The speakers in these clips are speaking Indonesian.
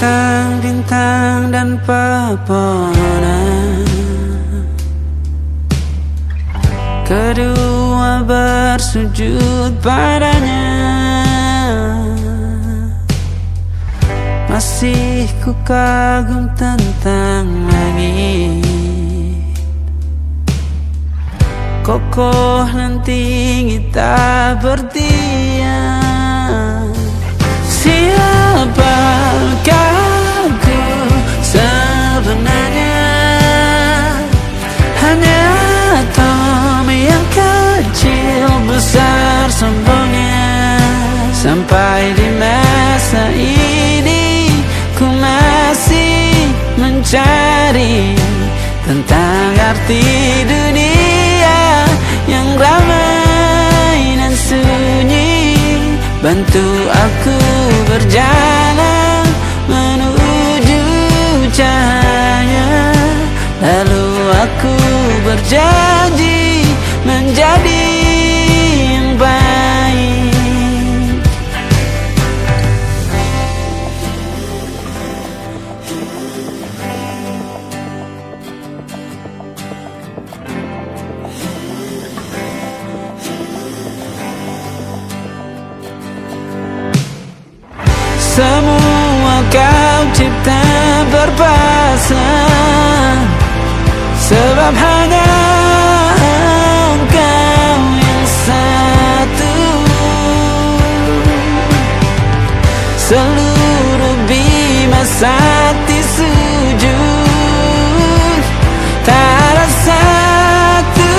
bintang-bintang dan pepohonan, kedua bersujud padanya. Masih ku kagum tentang langit, kokoh dan tinggi tak bertiang. Siapakah ku sebenarnya? Hanya atom yang kecil besar sombongnya. Sampai di masa ini ku masih mencari tentang arti dunia yang ramai dan sunyi. Bantu aku berjalan menuju cahaya, lalu aku berjanji menjadi yang baik. Semua kau cipta berpasang, sebab hanya engkau yang satu. Seluruh bima sakti sujud, tak ada satu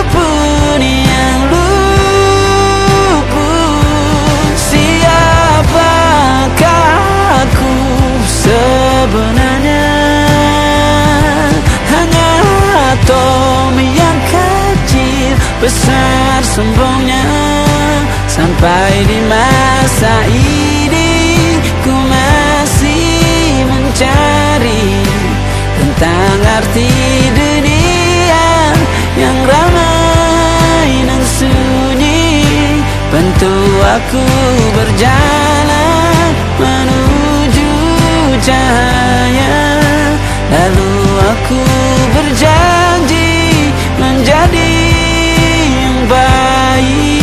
pun yang luput. Siapakah aku sebenarnya? Hanya atom yang kecil besar sombongnya. Sampai di masa ini ku masih mencari tentang arti dunia yang ramai dan sunyi. Bantu aku berjalan menuju cahaya, lalu aku berjanji menjadi yang baik.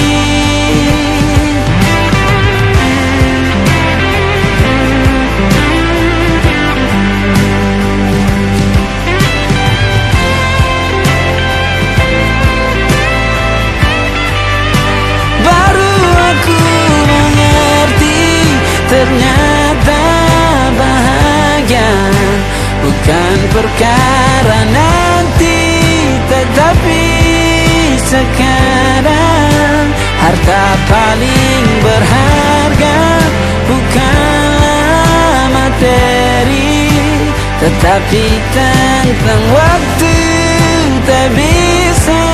Baru aku mengerti, ternyata bahagia bukan perkara nanti, tetapi sekarang. Harta paling berharga bukanlah materi, tetapi tentang waktu tak bisa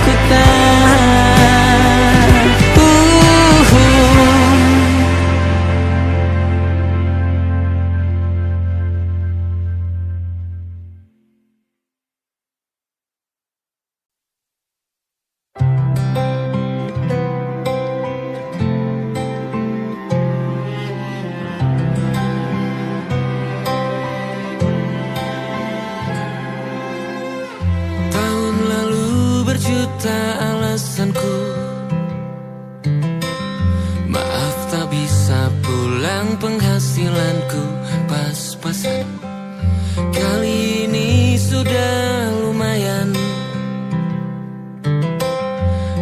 ku tahan. Berjuta alasanku, maaf tak bisa pulang, penghasilanku pas-pasan. Kali ini sudah lumayan,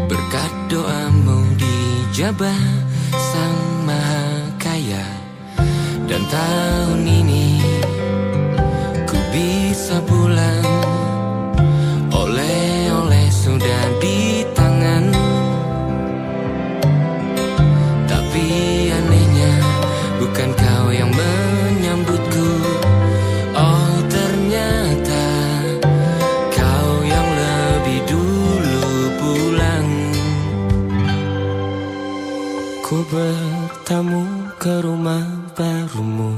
berkat doamu dijabah Sang Maha Kaya. Dan tahun ini ku bisa pulang, oleh-oleh sudah di tangan. Tapi anehnya bukan kau yang menyambutku. Oh, ternyata kau yang lebih dulu pulang. Ku bertamu ke rumah barumu,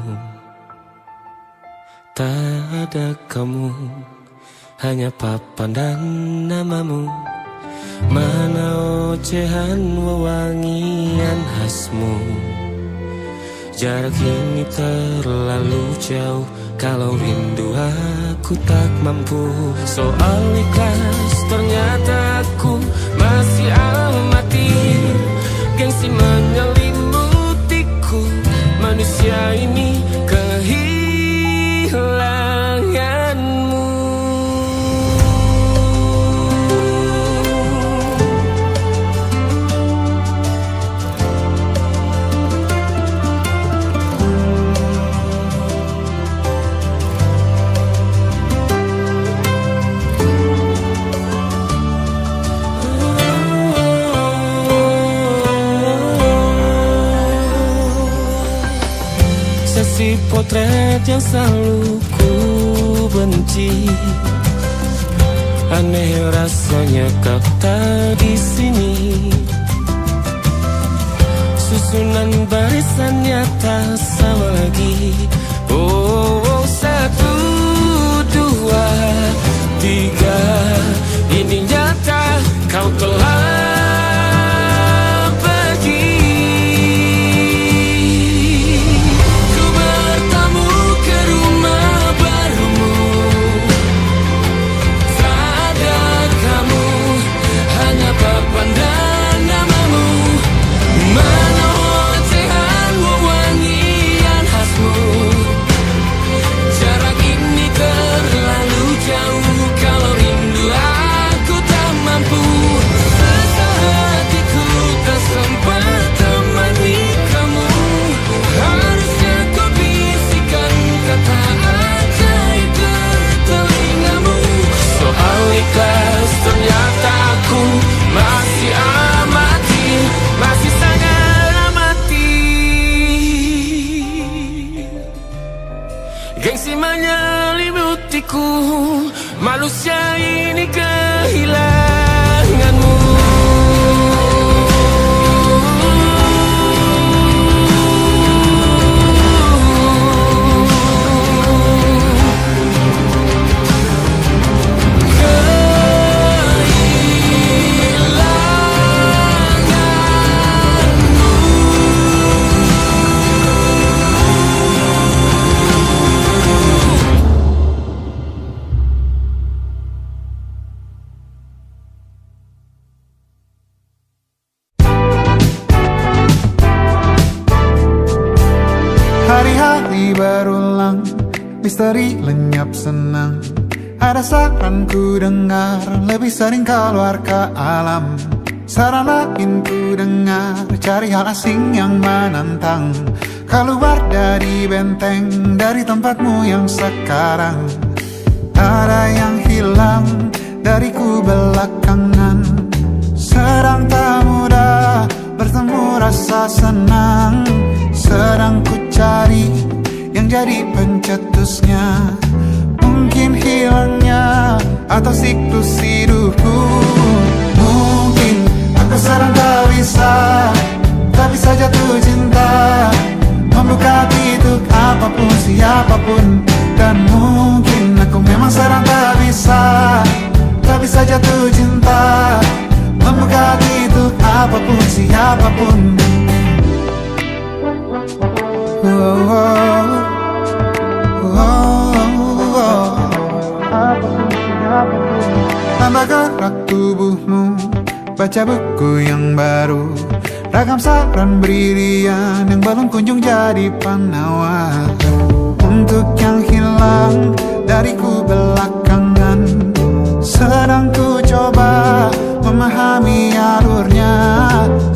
tak ada kamu, hanya papan dan namamu. Mana ocehan wewangian khasmu, Jarak ini terlalu jauh, kalau rindu aku tak mampu. Soal ikhlas ternyata aku masih amati. Gengsi menyelimutiku, manusia ini kehilanganmu. Sesi potret yang selalu ku benci, aneh rasanya kau tak di sini. Susunan barisannya tak sama lagi. Oh, 1, 2, 3, ini nyata kau telah gengsi menyelimutiku, manusia ini kehilanganmu. Hari-hari berulang, misteri lenyap senang. Ada saran ku dengar, lebih sering keluar ke alam. Saran lain ku dengar, cari hal asing yang menantang. Keluar dari benteng, dari tempatmu yang sekarang. Ada yang hilang dariku belakangan. Sedang tak mudah bertemu rasa senang. Sedang ku cari yang jadi pencetusnya. Mungkin hilangnya atau siklus hidupku. Mungkin aku sedang tak bisa jatuh cinta, membuka hati untuk apapun siapapun. Dan mungkin aku memang sedang tak bisa jatuh cinta, membuka hati untuk apapun siapapun. Tambah gerak tubuhmu, baca buku yang baru, ragam saran brilian yang belum kunjung jadi penawar. Untuk yang hilang dariku belakangan, sedang ku coba memahami alurnya.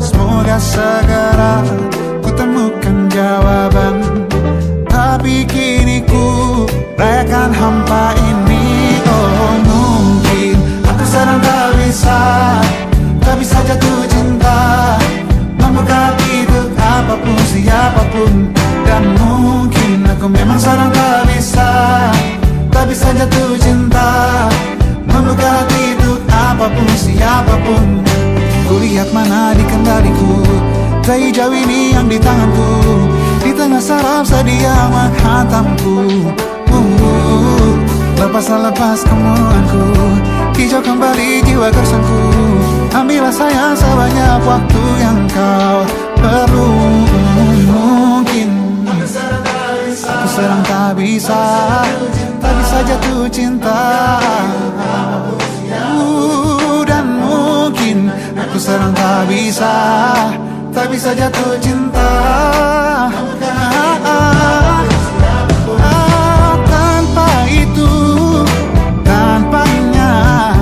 Semoga segera ku temukan jawaban. Tapi kini ku rayakan hampa ini. Oh, mungkin aku sedang tak bisa jatuh cinta, membuka hati untuk apapun siapapun. Dan mungkin aku memang sedang tak bisa jatuh cinta, membuka hati untuk apapun siapapun. Kulihat mana di kendaliku, bayi jauh ini yang di tanganku. Di tengah saraf sedia menghantamku. Lepas kemuanku, hijau kembali jiwa gersangku. Ambillah sayang sebanyak waktu yang kau perlu. Mungkin tak bisa jatuh cinta. Tanpa itu, tanpanya,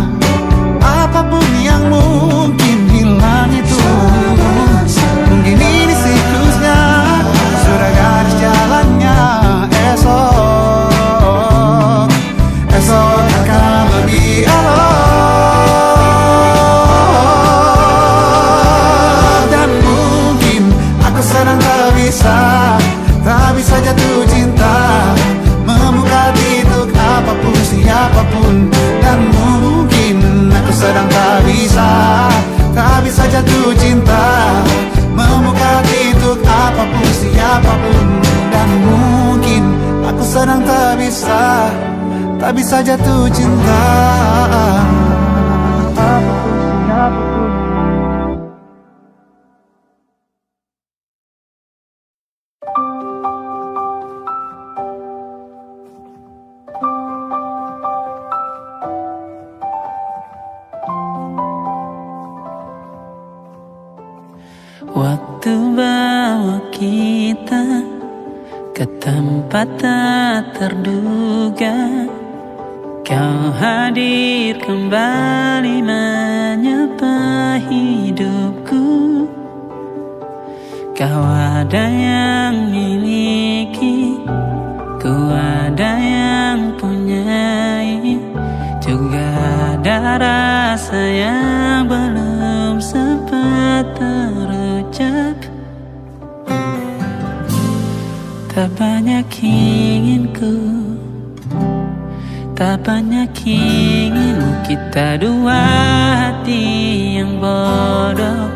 apapun yang mungkin hilang itu. Mungkin ini siklusnya, sudah garis jalannya. Esok akan lebih elok. Dan mungkin aku sedang tak bisa jatuh cinta, membuka hati untuk apapun siapapun. Dan mungkin aku sedang tak bisa jatuh cinta, membuka hati untuk apapun siapapun. Dan mungkin aku sedang tak bisa jatuh cinta. Waktu bawa kita ke tempat tak terduga, kau hadir kembali menyapa hidupku. Kau ada yang miliki, ku ada yang punyai, juga ada rasa yang belum sempat terucap. Tak banyak inginku, tak banyak inginmu. Kita dua hati yang bodoh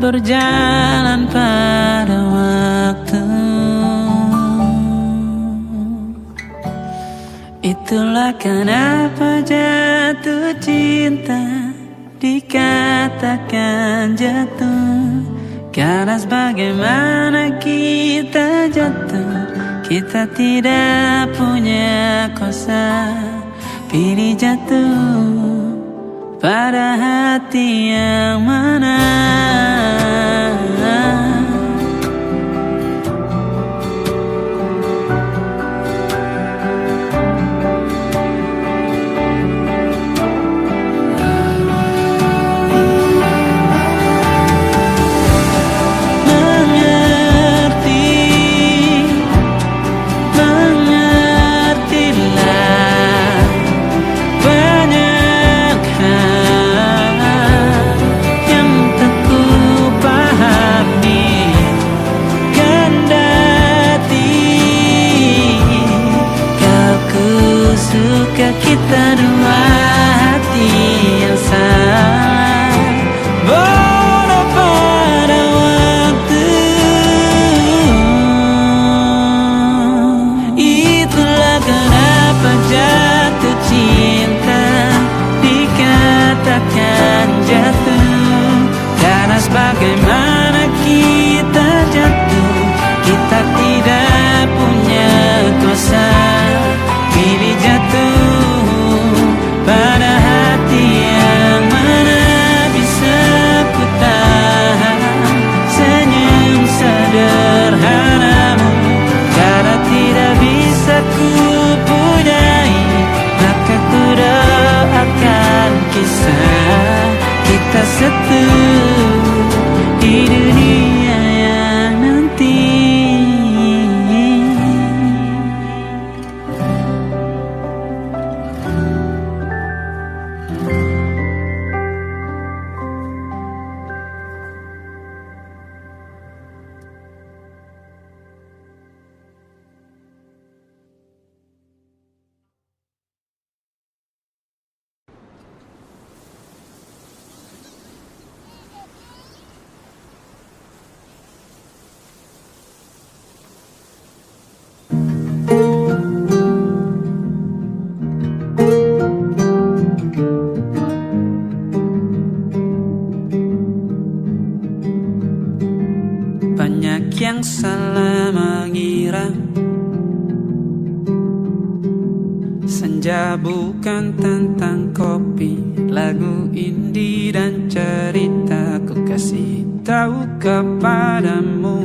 berjalan pada waktu. Itulah kenapa jatuh cinta dikatakan jatuh, karena sebagaimana kita jatuh, kita tidak punya kuasa. Pilih jatuh pada hati yang mana. Kita dua hati yang sama, bodoh pada waktu. Itulah kenapa jatuh cinta dikatakan jatuh, karena sebagaimana kita jatuh, kita tidak punya kuasa. Pilih jatuh pada hati yang mana. Bisa ku tahan senyum sederhanamu, karena tidak bisa ku punyai, maka ku doakan kisah kita satu di dunia yang nanti. Banyak yang salah mengira senja bukan tentang kopi, lagu indie dan cerita. Ku kasih beritahu kepadamu,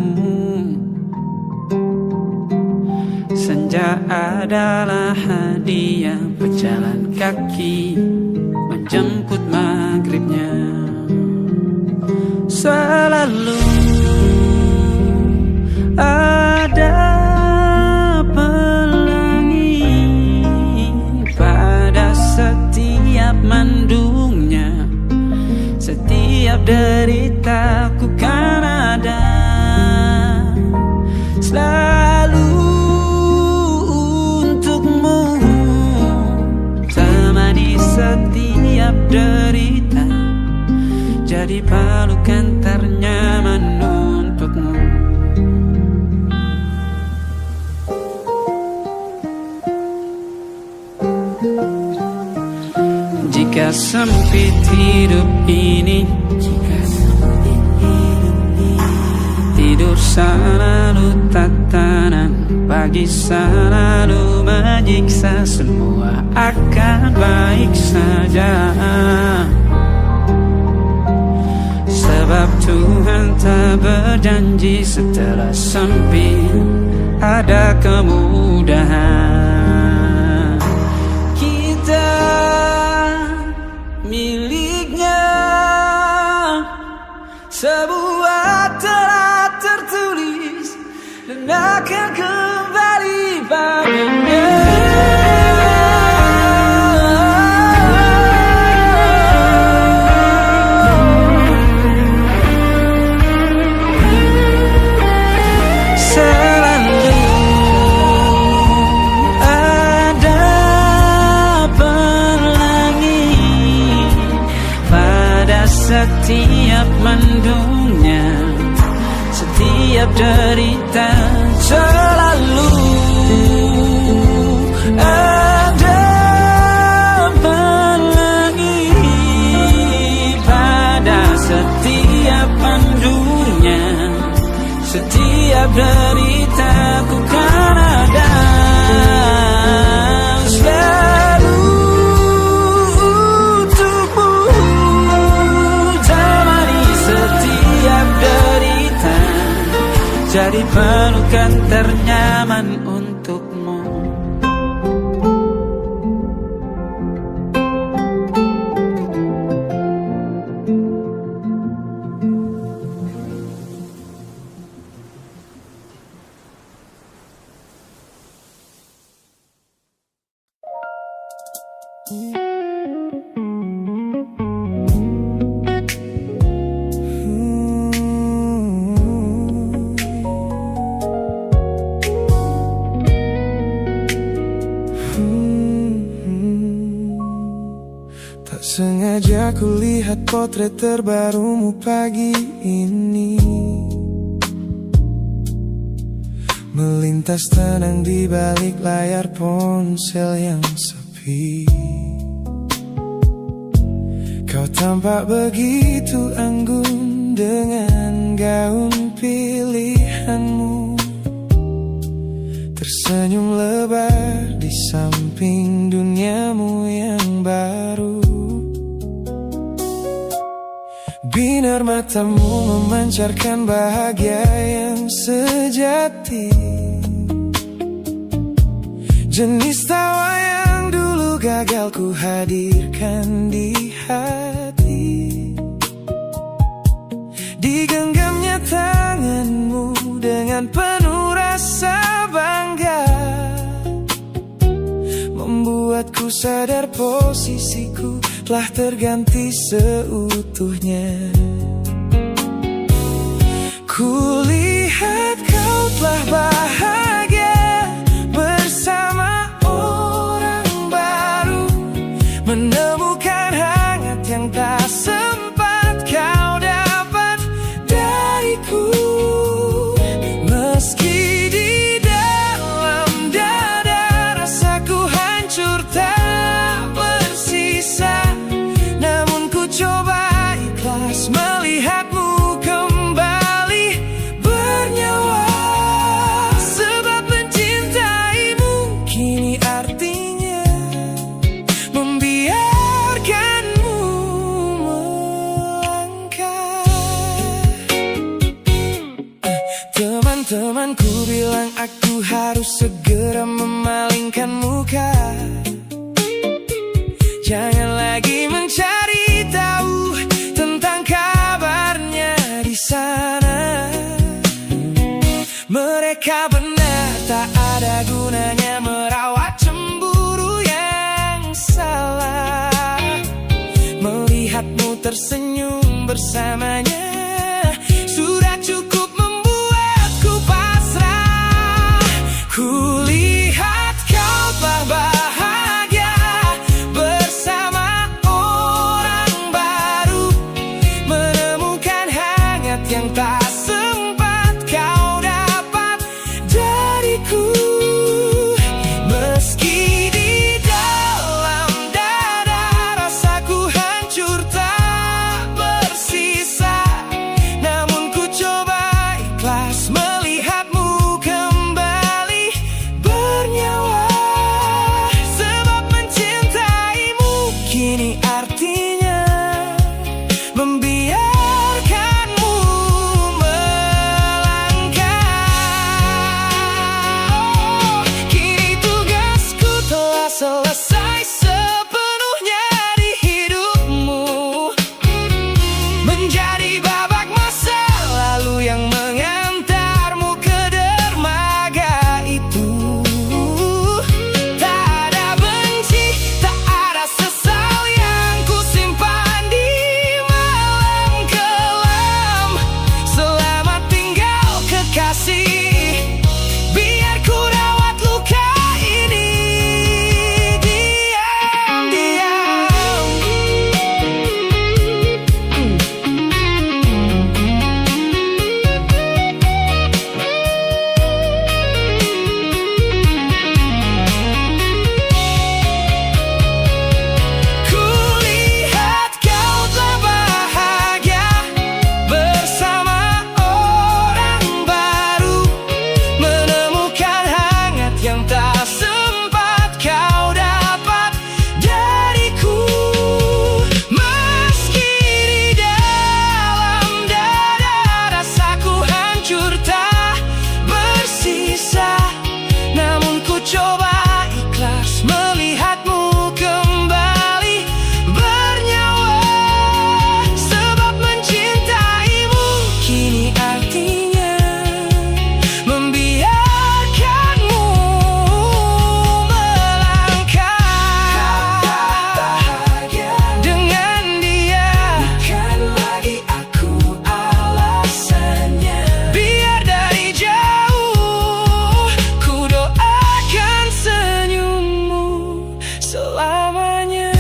senja adalah hadiah pejalan kaki menjemput maghribnya. Selalu ada pelangi pada setiap mendungnya. Setiap deritaku kan ada selalu untukmu, temani setiap derita, jadi pelukan ternyaman untukmu. Jika sempit hidup ini, tidur selalu tatanan, pagi selalu menyiksa, semua akan baik saja. Sebab Tuhan tak berjanji setelah sempit ada kemudahan. Kita miliknya, sebuah telah tertulis dan akan kembali padanya. Setiap mendungnya, setiap derita, selalu ada pelangi pada setiap mendungnya. Setiap deritaku kan ada selalu jadi pelukan ternyaman untukmu. Sengaja ku lihat potret terbarumu pagi ini, melintas tenang di balik layar ponsel yang sepi. Kau tampak begitu anggun dengan gaun pilihanmu, tersenyum lebar di samping duniamu yang baru. Binar matamu memancarkan bahagia yang sejati, jenis tawa yang dulu gagal ku hadirkan di hati. Digenggamnya tanganmu dengan penuh rasa bangga, membuatku sadar posisiku telah terganti seutuhnya. Kulihat kau telah bahagia bersama orang baru, menemukan hangat yang tak sempat kau dapat dariku. Meski di dalam dada rasaku hancur tak bersisa, namun ku coba ikhlas melihatmu kembali bernyawa. Sebab mencintaimu kini artinya membiarkanmu melangkah. Teman-temanku bilang aku harus segera memalingkan muka. Jangan lagi mencari tahu tentang kabarnya di sana. Mereka benar, tak ada gunanya merawat cemburu yang salah. Melihatmu tersenyum bersamanya sudah cukup membuatku pasrah. Kulihat kau telah bahagia bersama orang baru, menemukan hangat yang tak sempat kau dapat dariku. Meski di dalam dada rasaku hancur tak bersisa, namun ku coba ikhlas melihatmu kembali bernyawa. Sebab mencintaimu kini artinya membiarkanmu melangkah. Kini tugasku telah selesai sepenuhnya di hidupmu, menjadi babak masa lalu yang mengantarmu ke dermaga itu. Tak ada benci, tak ada sesal yang ku simpan di malam kelam. Selamat tinggal kekasih, biar ku rawat luka ini diam-diam. Kulihat kau telah bahagia bersama orang baru, menemukan hangat yang tak sempat kau dapat dariku. Meski di dalam dada rasaku hancur tak bersisa, namun ku coba ikhlas melihatmu kembali bernyawa. Sebab mencintaimu kini artinya membiarkanmu melangkah. Dengan dia bukan lagi aku alasannya. Biar dari jauh ku doakan senyummu selamanya.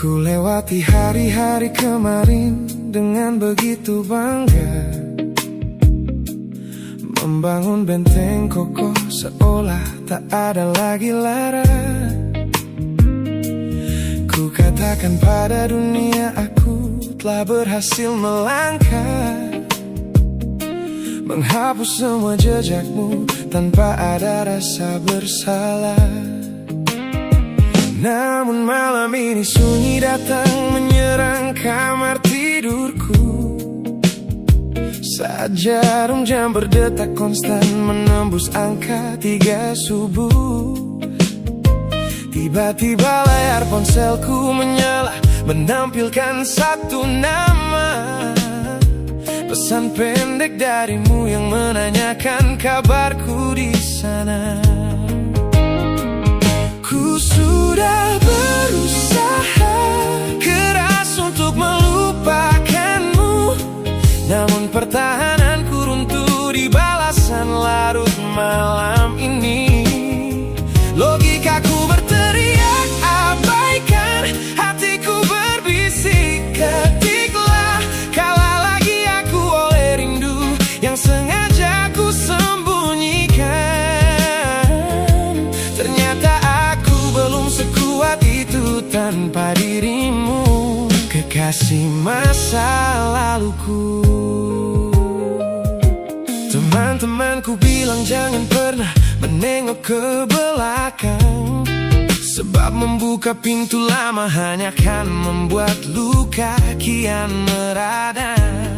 Ku lewati hari-hari kemarin dengan begitu bangga, membangun benteng kokoh seolah tak ada lagi lara. Ku katakan pada dunia aku telah berhasil melangkah, menghapus semua jejakmu tanpa ada rasa bersalah. Namun malam ini sunyi datang menyerang kamar tidurku. Saat jarum jam berdetak konstan menembus angka 3 subuh, tiba-tiba layar ponselku menyala menampilkan satu nama. Pesan pendek darimu yang menanyakan kabarku di sana. Ku sudah berusaha keras untuk melupakanmu, namun pertahananku runtuh di balasan larut malam ini. Logikaku berteriak abaikan, hatiku berbisik ketiklah. Kalah lagi aku oleh rindu yang sengaja ku sembunyikan. tanpa dirimu, kekasih masa laluku. Teman-temanku bilang jangan pernah menengok ke belakang, sebab membuka pintu lama hanya akan membuat luka kian meradang.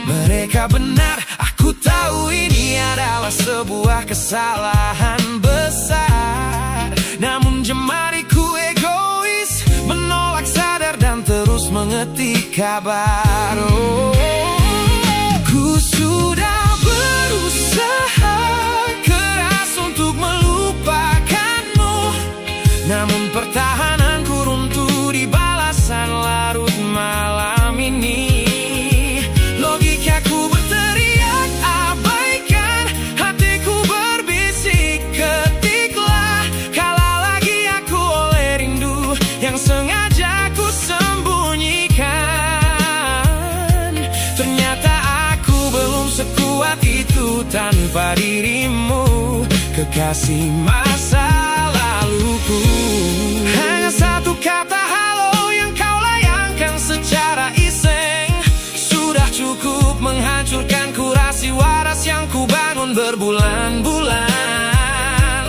Mereka benar, aku tahu ini adalah sebuah kesalahan besar. Namun jemariku egois, menolak sadar dan terus mengetik kabar. Ku sudah berusaha keras untuk melupakanmu, namun pertahananku runtuh di balasan larut malam ini. Logikaku berteriak abaikan, hatiku berbisik ketiklah. Kalah lagi aku oleh rindu yang sengaja ku sembunyikan. Ternyata aku belum sekuat itu tanpa dirimu, kekasih masa laluku. Hanya satu kata halo yang kau layangkan secara iseng sudah cukup menghancurkan kurasi waras yang ku bangun berbulan-bulan.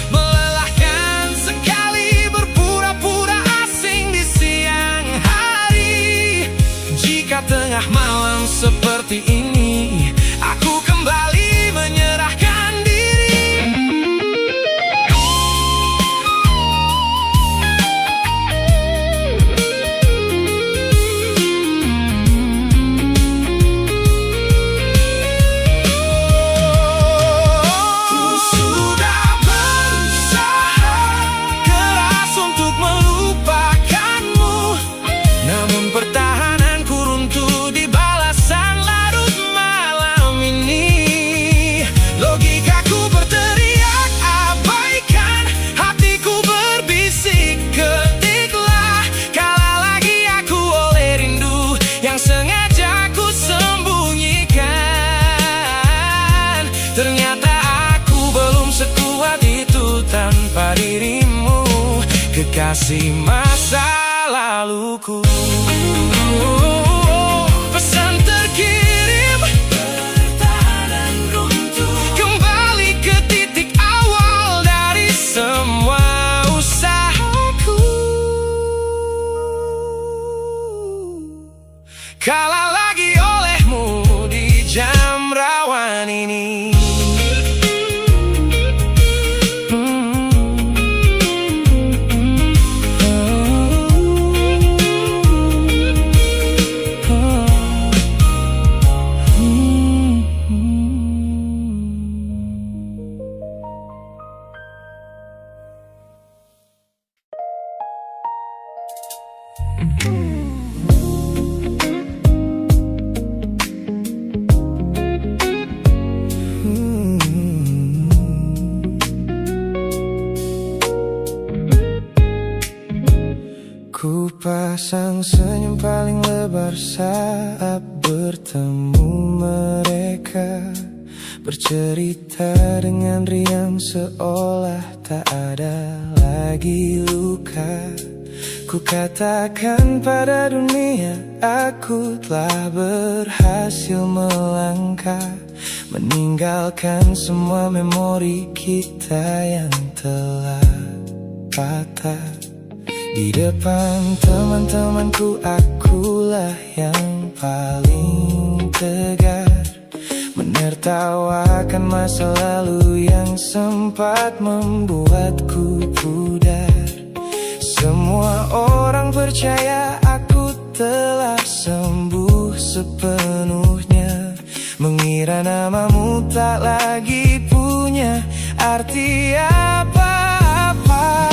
Melelahkan sekali berpura-pura asing di siang hari. Jika tengah malam seperti ini aku kembali menyerahkan diri. Ku sudah berusaha keras untuk melupakanmu, namun pertahananku runtuh di balasan larut malam ini. Logikaku berteriak abaikan, hatiku berbisik ketiklah. Kalah lagi aku oleh rindu yang sengaja ku sembunyikan. Ternyata aku belum sekuat itu tanpa dirimu, kekasih masa laluku. Pesan terkirim, pertahanan runtuh, kembali ke titik awal dari semua usahaku. Kalah lagi olehmu di jam rawan ini. Ku pasang senyum paling lebar saat bertemu mereka, bercerita dengan riang seolah tak ada lagi luka. Ku katakan pada dunia aku telah berhasil melangkah, meninggalkan semua memori kita yang telah patah. Di depan teman-temanku akulah yang paling tegar, menertawakan masa lalu yang sempat membuatku pudar. Semua orang percaya aku telah sembuh sepenuhnya, mengira namamu tak lagi punya arti apa-apa.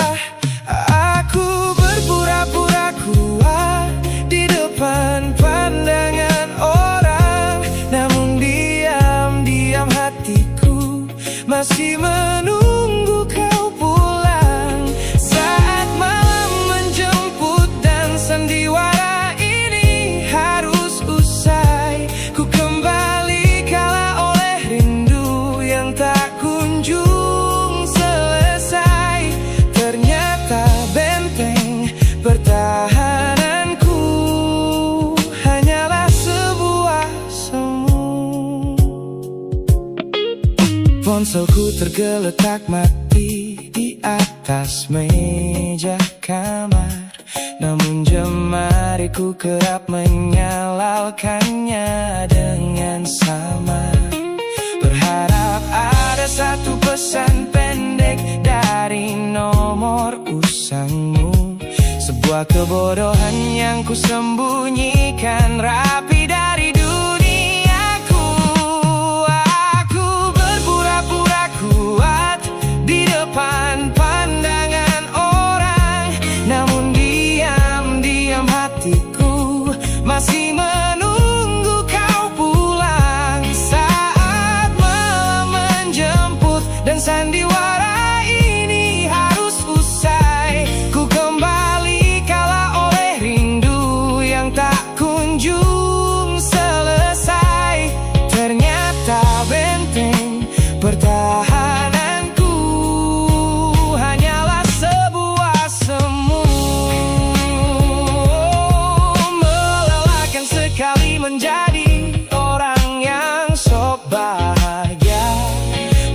Aku berpura-pura kuat di depan pandangan orang, namun diam-diam hatiku masih menunggu kau pulang. Saat malam menjemput dan sandiwara ini harus usai, ku kembali kalah oleh rindu yang tak kunjung selesai. tergeletak mati di atas meja kamar. Namun jemariku kerap menyalahkannya dengan samar. Berharap ada satu pesan pendek dari nomor usangmu. Sebuah kebodohan yang ku sembunyikan rapi dari duniaku. Aku berpura-pura kuat di depan pandangan orang, namun diam-diam hatiku masih menunggu kau pulang. Saat malam menjemput dan sandiwara ini harus usai, ku kembali kala oleh rindu yang tak kunjung selesai. Ternyata benteng pertahananku hanyalah sebuah semu. Melelahkan sekali menjadi orang yang sok bahagia,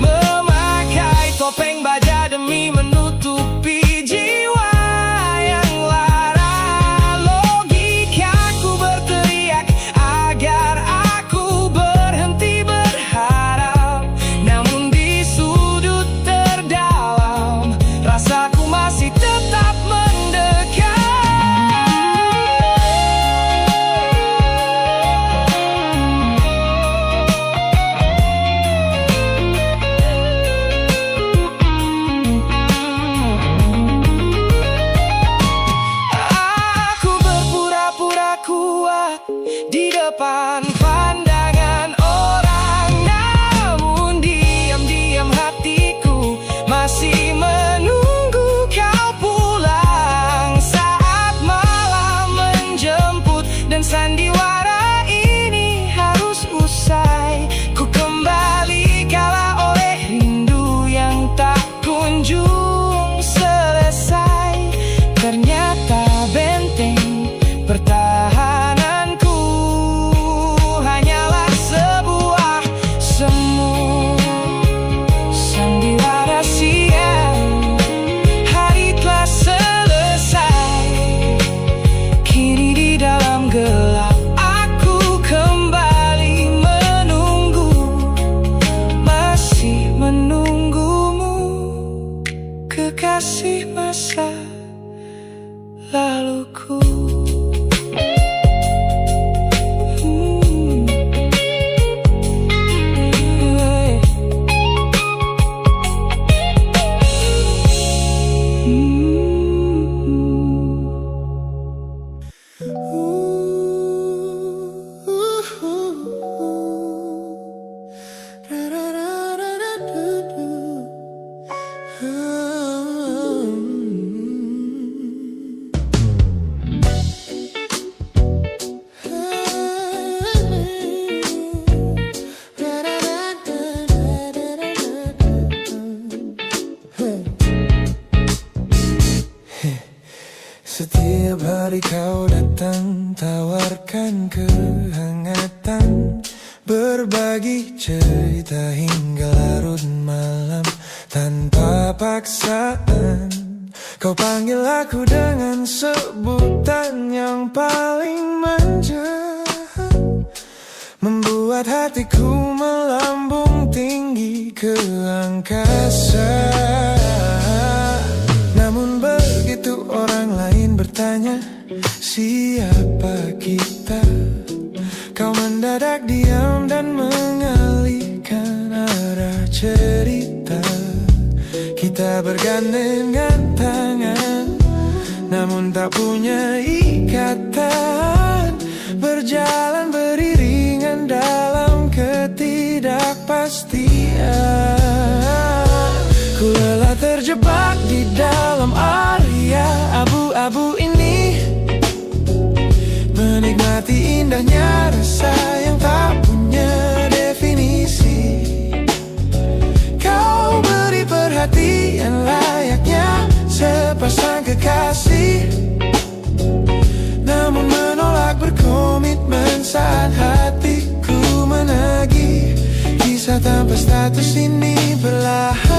memakai topeng baja demi menutupi jiwa yang lara. Logikaku berteriak agar aku berhenti berharap, namun di sudut terdalam rasaku masih tetap mendekat. Aku berpura-pura kuat di depan pandangan orang, namun diam-diam hatiku masih menunggu kau pulang. Saat malam menjemput dan sandiwara ini harus usai, ku kembali kala oleh rindu yang tak kunjung selesai. Ternyata benteng pertahananku hanyalah sebuah semu. Sandiwara siang, hari telah selesai. Kini di dalam gelap aku kembali menunggu, masih menunggumu, kekasih masa laluku. Setiap hari kau datang, tawarkan kehangatan, berbagi cerita hingga larut malam tanpa paksaan. Kau panggil aku dengan sebutan yang paling manja, membuat hatiku melambung tinggi ke angkasa. Namun begitu orang lain bertanya siapa kita, kau mendadak diam dan mengalihkan arah cerita. Kita bergandengan tangan, namun tak punya ikatan, berjalan beriringan dalam ketidakpastian. Ku lelah terjebak di dalam area abu-abu ini, menikmati indahnya rasa yang tak punya definisi. Kau beri perhatian layaknya sepasang kekasih, namun menolak berkomitmen saat hatiku menagih. Kisah tanpa status ini perlahan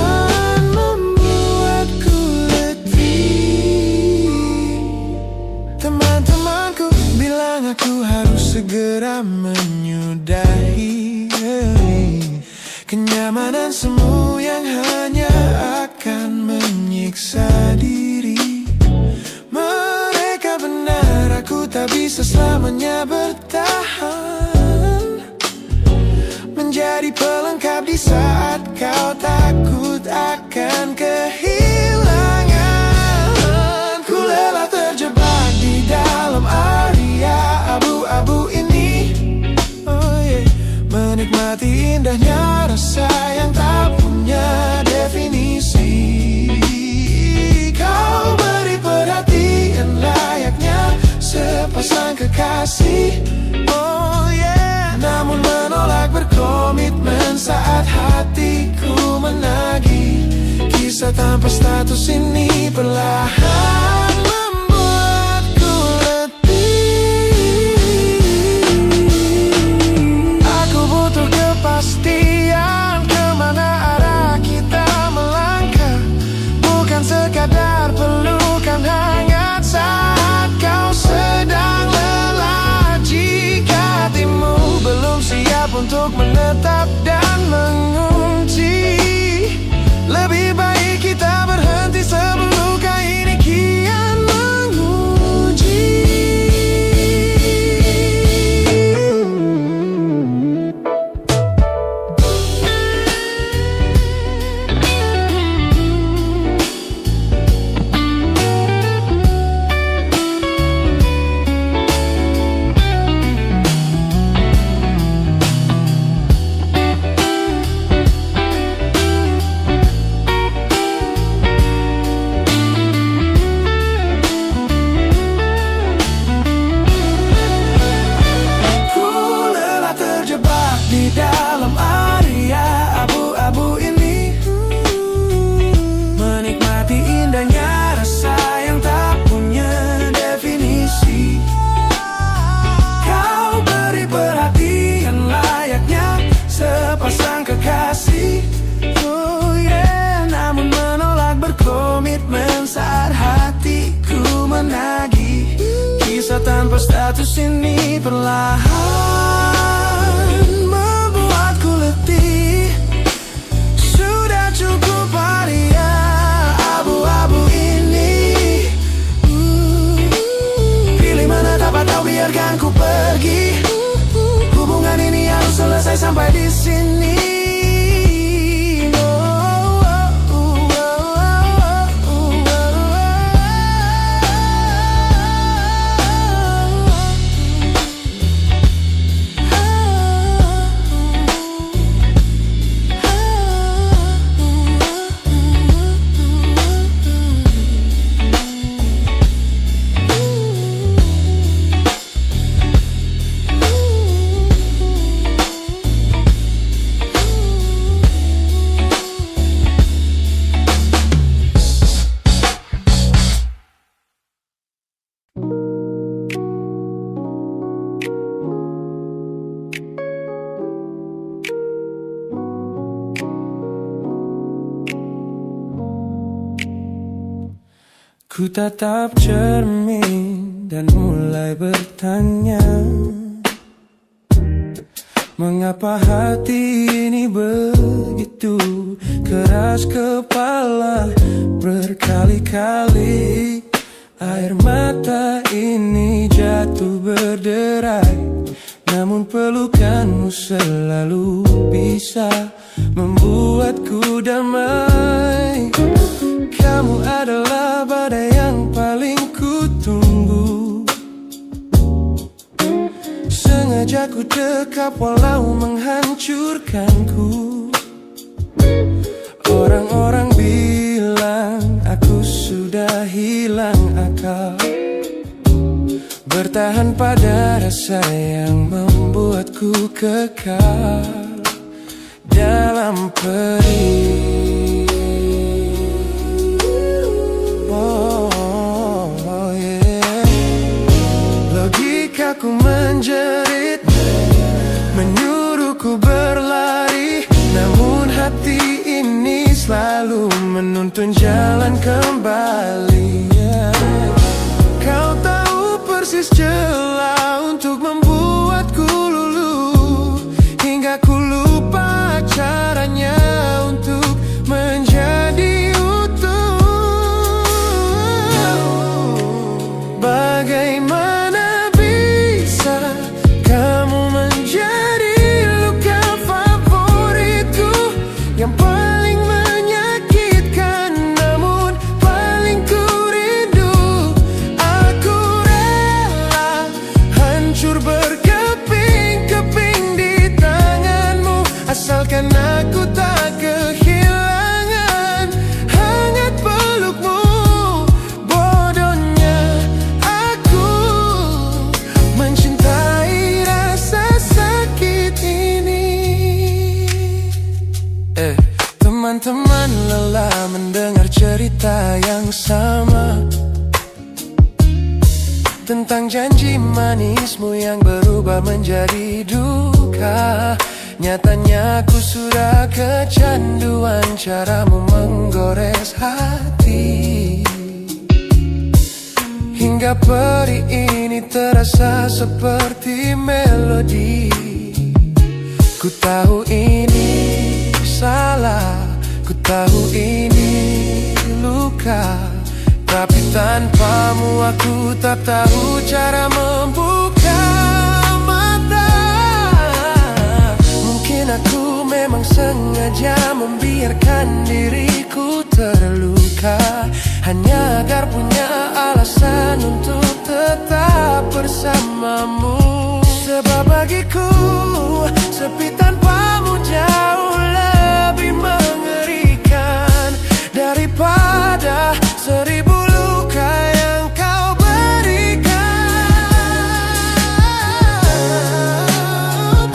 dan semu yang hanya akan menyiksa diri. Mereka benar, aku tak bisa selamanya bertahan menjadi pelengkap di saat kau takut akan kehilangan. Ku lelah terjebak di dalam area abu-abu ini. Oh yeah. Menikmati indahnya rasa yang tak punya definisi. Kau beri perhatian layaknya sepasang kekasih. Oh yeah. Namun menolak berkomitmen saat hatiku menagih. Kisah tanpa status ini perlahan membuatku letih. Aku butuh kepastian kemana arah kita melangkah. Bukan sekadar pelukan hangat saat kau sedang lelah. Jika hatimu belum siap untuk menetap dan mengunci, lebih baik kita berhenti sebelum luka ini kian menguji. Di dalam area abu-abu ini, menikmati indahnya rasa yang tak punya definisi. Kau beri perhatian layaknya sepasang kekasih. Oh yeah. Namun menolak berkomitmen saat hatiku menagih. Kisah tanpa status ini perlahan sudah cukup area abu-abu ini. Pilih mana dapat kau biarkan ku pergi. Hubungan ini harus selesai sampai di sini. Ku tatap cermin dan mulai bertanya, mengapa hati ini begitu keras kepala. Berkali-kali air mata ini jatuh berderai, namun pelukanmu selalu bisa membuatku damai. Kamu adalah badai yang paling ku tunggu. Sengaja ku dekap walau menghancurkanku. Orang-orang bilang aku sudah hilang akal, bertahan pada rasa yang membuatku kekal dalam perih. Logikaku menjerit, menyuruhku berlari, namun hati ini selalu menuntun jalan kembali. Kau tahu persis celah untuk membuatku luluh, hingga ku lupa caranya tentang janji manismu yang berubah menjadi duka. Nyatanya aku sudah kecanduan caramu menggores hati. Hingga peri ini terasa seperti melodi. Ku tahu ini salah, ku tahu ini luka, tapi tanpamu aku tak tahu cara membuka mata. Mungkin aku memang sengaja membiarkan diriku terluka, hanya agar punya alasan untuk tetap bersamamu. Sebab bagiku sepi tanpamu jauh lebih mengerikan daripada 1000 luka yang kau berikan.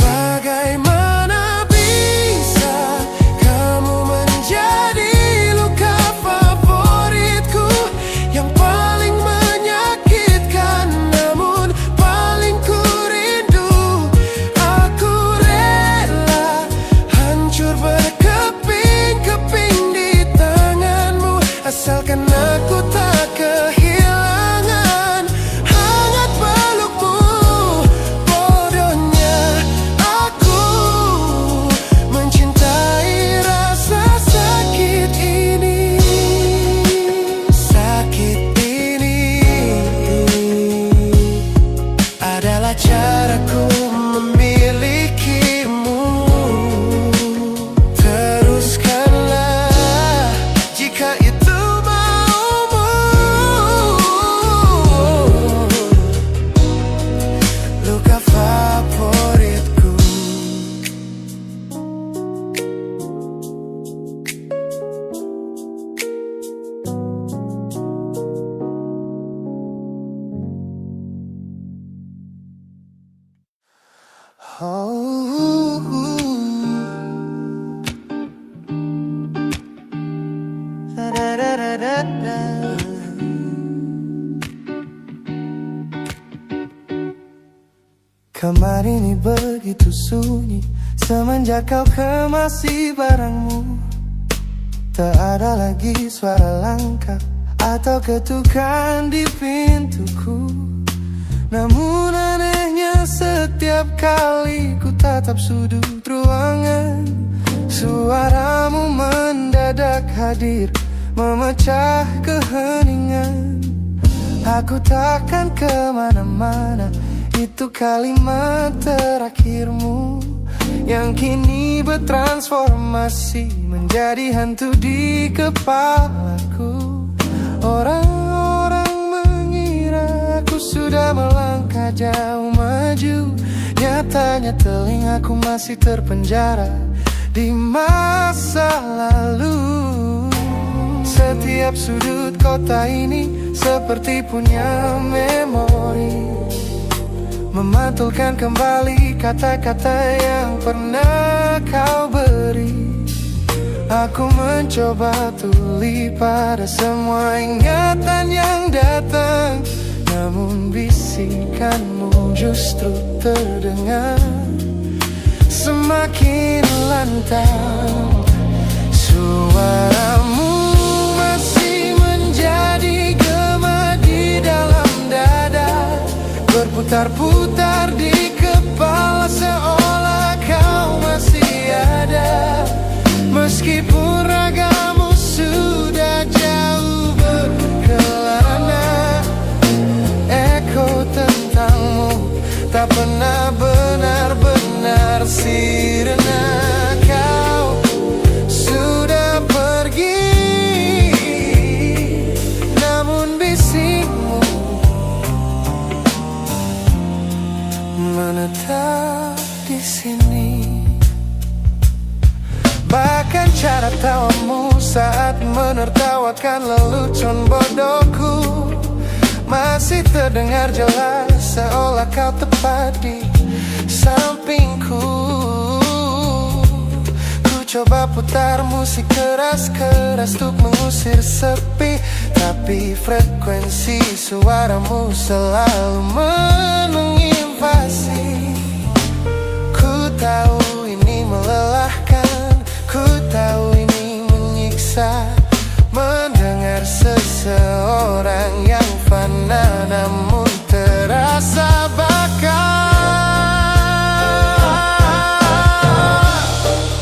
Bagaimana bisa kamu menjadi luka favoritku yang paling menyakitkan, namun paling ku rindu. Aku rela hancur berkeping-keping di tanganmu, asalkan aku tak kehilangan hangat pelukmu. Bodohnya aku mencintai rasa sakit ini. Sakit ini adalah caraku memilikimu. Teruskanlah jika itu maumu. Luka favoritku. Kamar ini begitu sunyi semenjak kau kemasi barangmu. Tak ada lagi suara langkah atau ketukan di pintuku. Namun anehnya setiap kali ku tatap sudut ruangan, suaramu mendadak hadir memecah keheningan. Aku takkan kemana-mana, itu kalimat terakhirmu yang kini bertransformasi menjadi hantu di kepalaku. Orang-orang mengira aku sudah melangkah jauh maju, nyatanya telingaku masih terpenjara di masa lalu. Setiap sudut kota ini seperti punya memori, memantulkan kembali kata-kata yang pernah kau beri. Aku mencoba tuli pada semua ingatan yang datang, namun bisikanmu justru terdengar semakin lantang. Suaramu masih menjadi gema di dalam dada, berputar-putar di kepala seolah kau masih ada. Meskipun ragamu sudah jauh berkelana, eko tentangmu tak pernah benar-benar sirna. Kau sudah pergi, namun bisikmu menetap di sini. Bahkan cara tawamu saat menertawakan lelucon bodohku masih terdengar jelas, seolah kau tepat di sampingku. Ku coba putar musik keras-keras untuk mengusir sepi, Tapi frekuensi suaramu selalu menginvasi. Ku tahu ini melelahkan, ku tahu ini menyiksa, mendengar seseorang yang fana namun terasa bakal.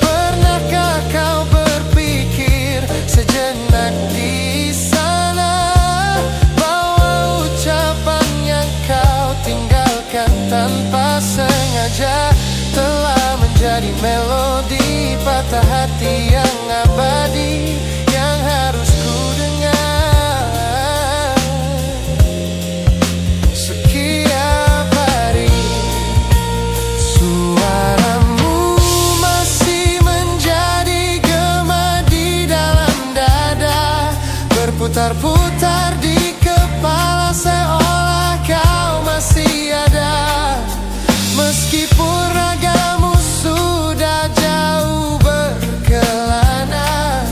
Pernahkah kau berpikir sejenak di sana bahwa ucapan yang kau tinggalkan tanpa sengaja telah menjadi melodi patah hati yang abadi yang harus ku dengar setiap hari. Suaramu masih menjadi gema di dalam dada, berputar-putar di kepala seolah kau masih ada. Meskipun ragamu sudah jauh berkelana,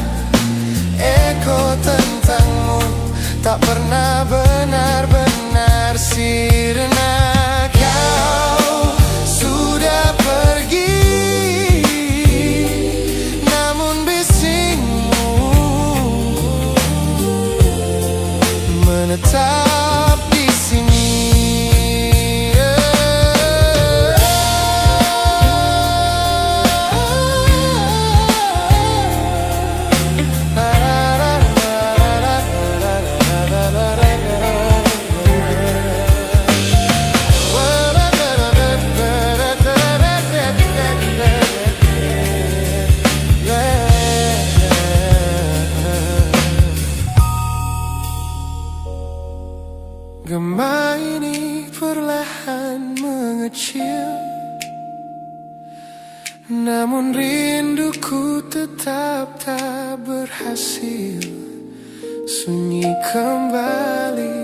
eko tentangmu tak pernah benar-benar sirna. Kau sudah pergi, namun bisingmu menetap di sini. Gema ini perlahan mengecil, namun rinduku tetap tak berhasil sunyi kembali.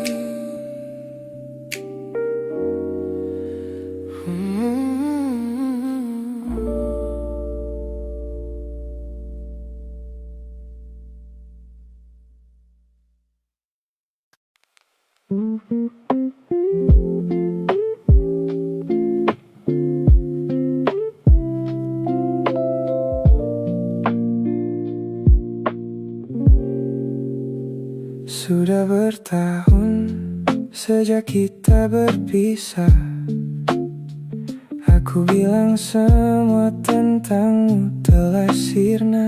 Sudah bertahun sejak kita berpisah. Aku bilang semua tentangmu telah sirna.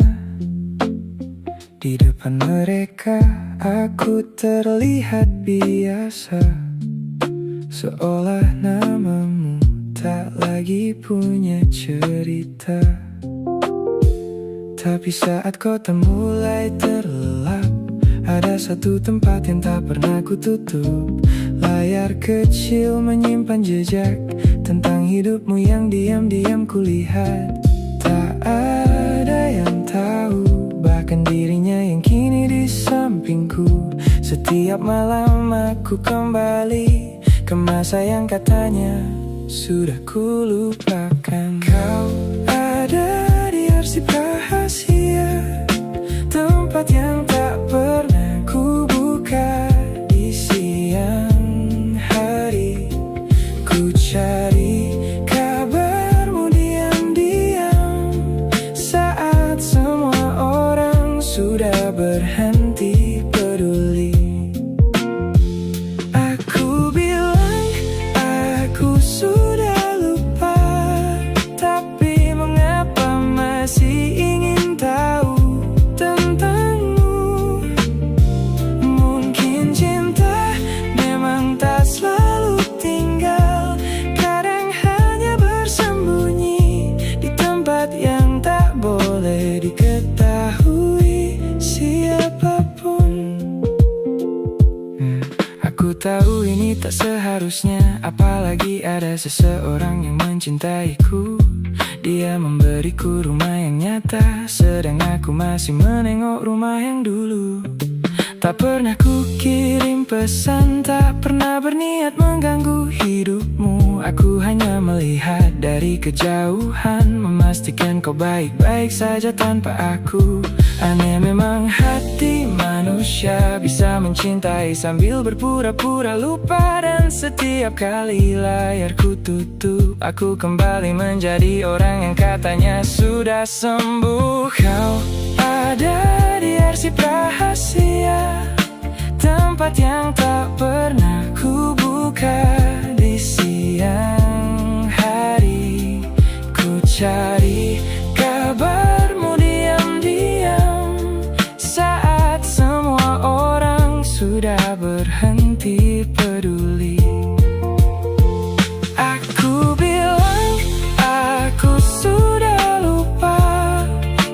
Di depan mereka aku terlihat biasa, seolah namamu tak lagi punya cerita. Tapi saat kota mulai terlelap, ada satu tempat yang tak pernah ku tutup. Layar kecil menyimpan jejak tentang hidupmu yang diam-diam kulihat. Tak ada yang tahu, bahkan dirinya yang kini di sampingku. Setiap malam aku kembali ke masa yang katanya sudah ku lupakan. Kau ada di arsip rahasia, tempat yang tak pernah ku buka. Di siang hari ku cari kabarmu diam-diam, saat semua orang sudah berhenti peduli. Aku bilang aku sudah lupa, tapi mengapa masih ingin tahu tentangmu. Mungkin cinta memang tak selalu tinggal, kadang hanya bersembunyi di tempat yang tak boleh diketahui siapapun. Aku tahu ini tak seharusnya, apalagi ada seseorang yang mencintaiku. Dia memberiku rumah yang nyata, sedang aku masih menengok rumah yang dulu. Tak pernah ku kirim pesan, tak pernah berniat mengganggu hidupmu. bertemu, aku hanya melihat dari kejauhan, memastikan kau baik-baik saja tanpa aku. Aneh memang hati manusia bisa mencintai sambil berpura-pura lupa. Dan setiap kali layarku tutup, aku kembali menjadi orang yang katanya sudah sembuh. Kau ada di arsip rahasia, tempat yang tak pernah ku buka. Di siang hari ku cari kabarmu diam-diam, saat semua orang sudah berhenti peduli. Aku bilang aku sudah lupa,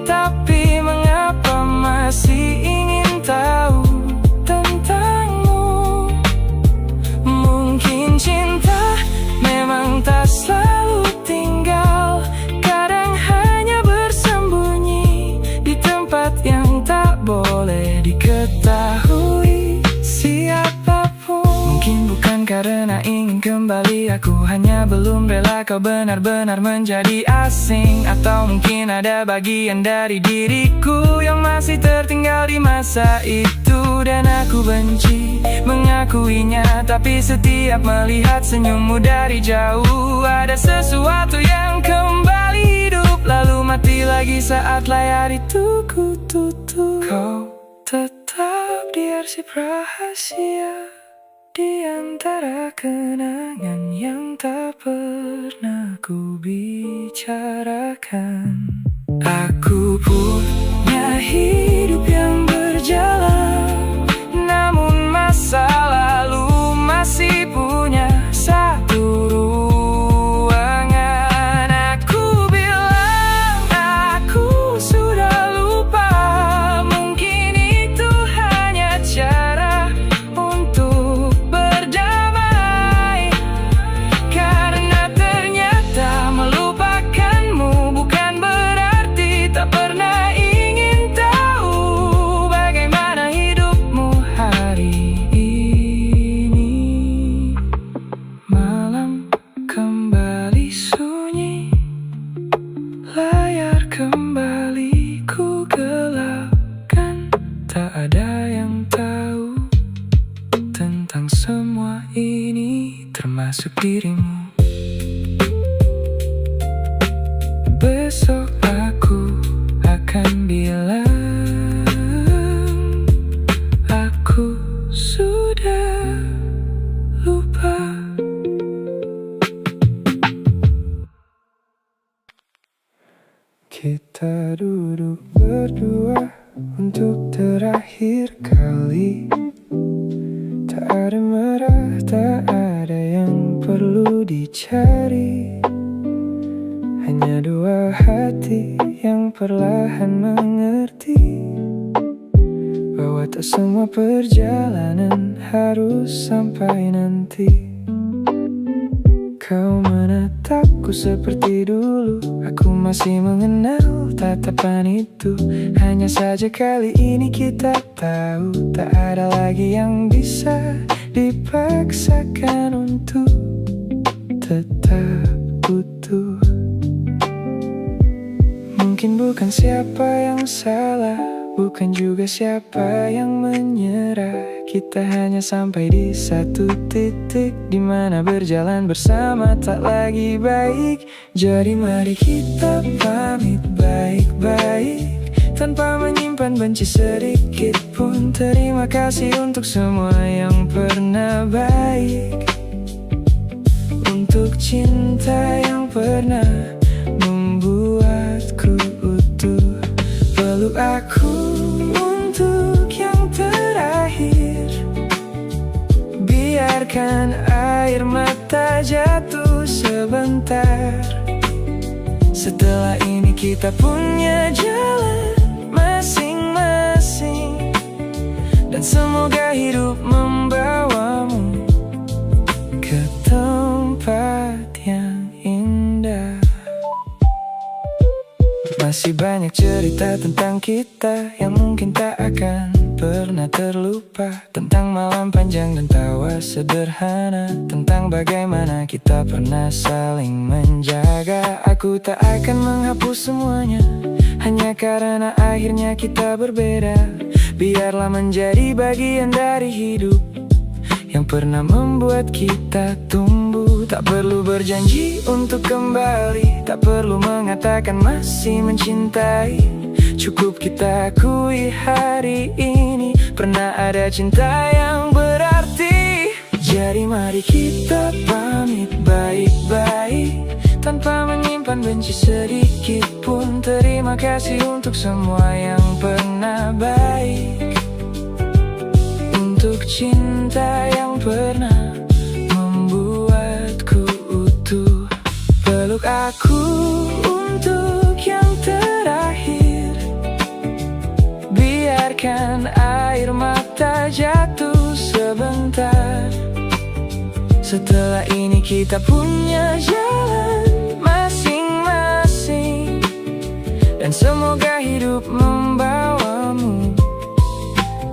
tapi mengapa masih ingin tahu tentangmu? Mungkin cinta memang tak selalu tinggal, kadang hanya bersembunyi di tempat yang tak boleh diketahui siapapun. Mungkin bukan karena ingin kembali, aku hanya belum rela kau benar-benar menjadi asing. Atau mungkin ada bagian dari diriku yang masih tertinggal di masa itu, dan aku benci mengakuinya. Tapi setiap melihat senyummu dari jauh, ada sesuatu yang kembali hidup, lalu mati lagi saat layar itu ku tutup. Kau tetap di arsip rahasia, di antara kenangan yang tak pernah ku bicarakan. Aku punya hidup yang berjalan, namun masa lalu masih punya satu ruangan. Aku bilang aku sudah lupa, mungkin itu hanya cara untuk berdamai. Karena ternyata melupakanmu bukan berarti tak pernah ingin tahu bagaimana hidupmu hari ini. Malam kembali sunyi, layar kembali ku gelapkan. Tak ada yang tahu tentang semua ini, termasuk dirimu. Besok aku akan bilang aku sudah lupa. Kita duduk berdua untuk terakhir kali. Tak ada marah, tak ada yang perlu dicari, hanya dua hati yang perlahan mengerti bahwa tak semua perjalanan harus sampai nanti. Kau menatapku seperti dulu, aku masih mengenal tatapan itu. Hanya saja kali ini kita tahu tak ada lagi yang bisa dipaksakan untuk tetap utuh. Mungkin bukan siapa yang salah, bukan juga siapa yang menyerah. Kita hanya sampai di satu titik di mana berjalan bersama tak lagi baik. Jadi mari kita pamit baik-baik, tanpa menyimpan benci sedikit pun. Terima kasih untuk semua yang pernah baik, untuk cinta yang pernah membuatku utuh. Peluk aku untuk yang terakhir, biarkan air mata jatuh sebentar. Setelah ini kita punya jalan masing-masing, dan semoga hidup membawamu ke tempat yang indah. Masih banyak cerita tentang kita yang mungkin tak akan pernah terlupa, tentang malam panjang dan tawa sederhana, tentang bagaimana kita pernah saling menjaga. Aku tak akan menghapus semuanya, hanya karena akhirnya kita berbeda. Biarlah menjadi bagian dari hidup yang pernah membuat kita tumbuh. Tak perlu berjanji untuk kembali, tak perlu mengatakan masih mencintai. Cukup kita akui hari ini pernah ada cinta yang berarti. Jadi mari kita pamit baik-baik, tanpa menyimpan benci sedikit pun. Terima kasih untuk semua yang pernah baik, untuk cinta yang pernah membuatku utuh. Peluk aku untuk yang terakhir, biarkan air mata jatuh sebentar. Setelah ini kita punya jalan masing-masing, dan semoga hidup membawamu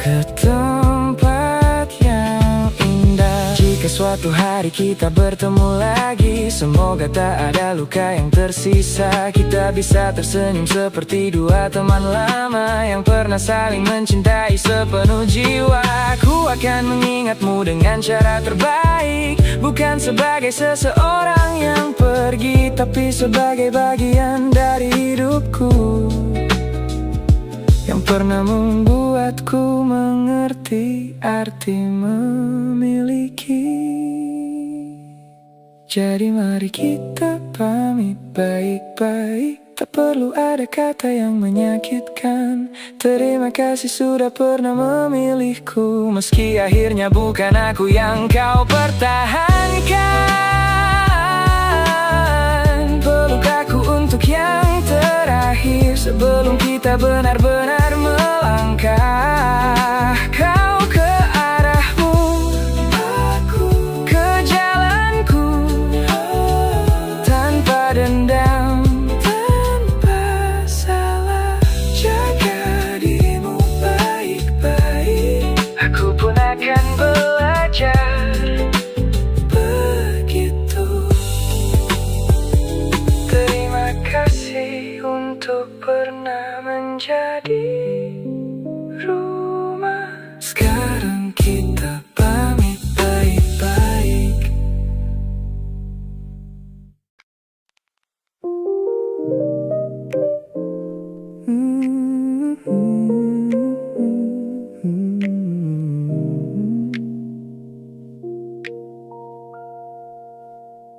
ke tempat yang indah. Jika suatu hari kita bertemu lagi, semoga tak ada luka yang tersisa. Kita bisa tersenyum seperti dua teman lama yang pernah saling mencintai sepenuh jiwa. Aku akan mengingatmu dengan cara terbaik, bukan sebagai seseorang yang pergi, tapi sebagai bagian dari hidupku yang pernah membuatku mengerti arti memiliki. Jadi mari kita pamit baik-baik, tak perlu ada kata yang menyakitkan. Terima kasih sudah pernah memilihku, meski akhirnya bukan aku yang kau pertahankan. Peluk aku untuk yang terakhir, sebelum kita benar-benar melangkah. Kau ke arahmu, aku ke jalanku, tanpa dendam, tanpa salah. Jaga dirimu baik-baik, aku pun akan belajar begitu. Terima kasih untuk pernah menjadi rumah. Sekarang kita pamit baik-baik.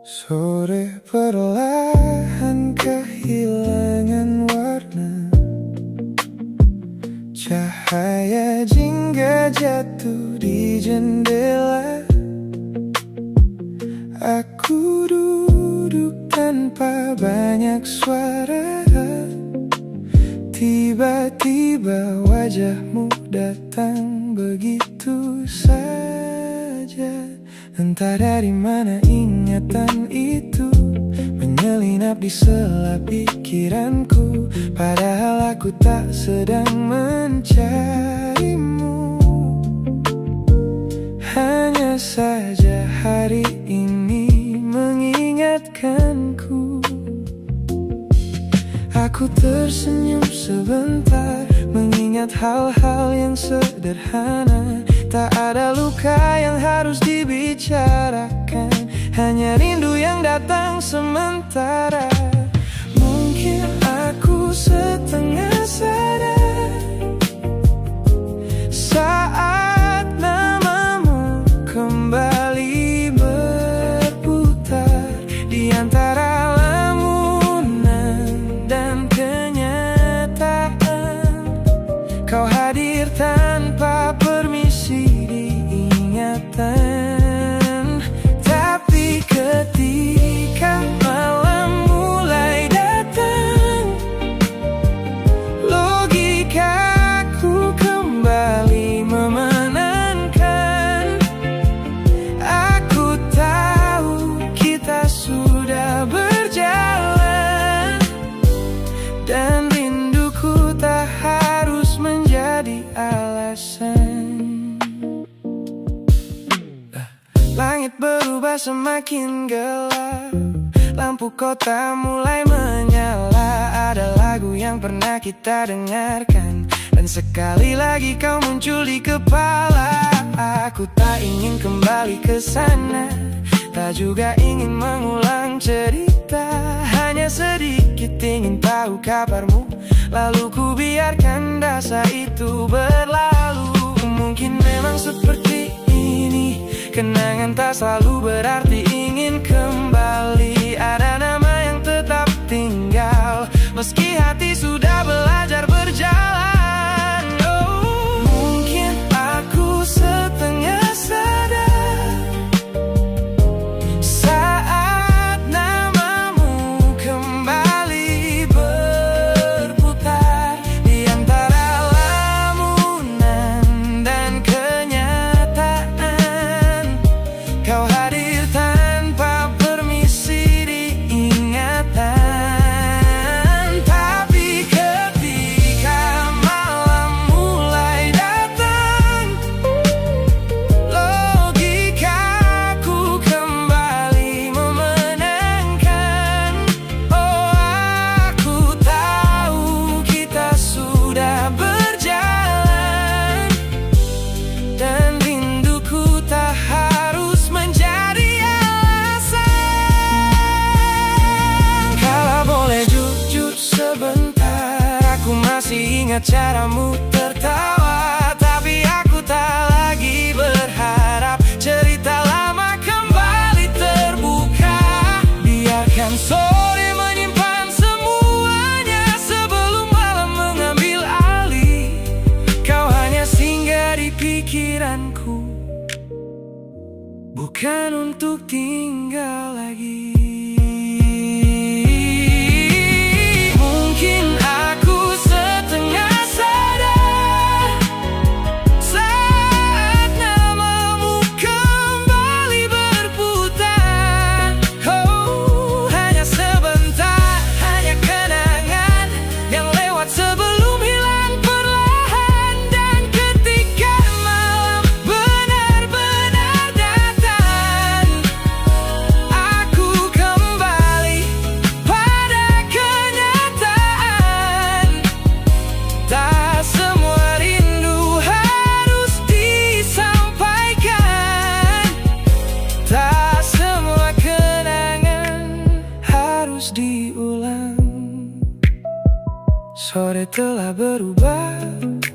Sore perlahan kehilangan warna, cahaya jingga jatuh di jendela. Aku duduk tanpa banyak suara, tiba-tiba wajahmu datang begitu saja. Entah dari mana ingatan itu menyelinap di sela pikiranku, padahal aku tak sedang mencarimu. Hanya saja hari ini mengingatkanku. Aku tersenyum sebentar, mengingat hal-hal yang sederhana. Tak ada luka yang harus dibicarakan, hanya rindu yang datang sementara. Mungkin aku setengah sadar saat namamu kembali berputar di antara lamunan dan kenyataan. Kau hadir tanpa permisi di ingatan, tapi ketika malam mulai datang, logikaku kembali memenangkan. Aku tahu kita sudah berjalan, dan rinduku tak harus menjadi alasan. Langit berubah semakin gelap, lampu kota mulai menyala. Ada lagu yang pernah kita dengarkan, dan sekali lagi kau muncul di kepala. Aku tak ingin kembali ke sana, tak juga ingin mengulang cerita. Hanya sedikit ingin tahu kabarmu, lalu ku biarkan rasa itu berlalu. Mungkin memang seperti ini, kenangan tak selalu berarti ingin kembali. Ada nama yang tetap tinggal, meski hati sudah belajar berjalan. Oh, mungkin aku setengah sadar saat namamu kembali berputar di antara lamunan dan kenyataan. Kau hadir tanpa permisi di ingatan. Tapi ketika malam mulai datang, logikaku kembali memenangkan. Oh, aku tahu kita sudah berjalan, dan rinduku tak harus menjadi alasan. Kalau boleh jujur sebentar, aku masih ingat caramu tertawa. Tapi aku tak lagi berharap cerita lama kembali terbuka. Biarkan sore menyimpan semuanya sebelum malam mengambil alih. Kau hanya singgah di pikiranku, bukan untuk tinggal lagi. Mungkin aku setengah sadar saat namamu kembali berputar. Oh, hanya sebentar, hanya kenangan yang lewat sebelum hilang perlahan. Dan ketika malam benar-benar datang, aku kembali pada kenyataan. Tak semua rindu harus disampaikan, tak semua kenangan harus diulang. Sore telah berubah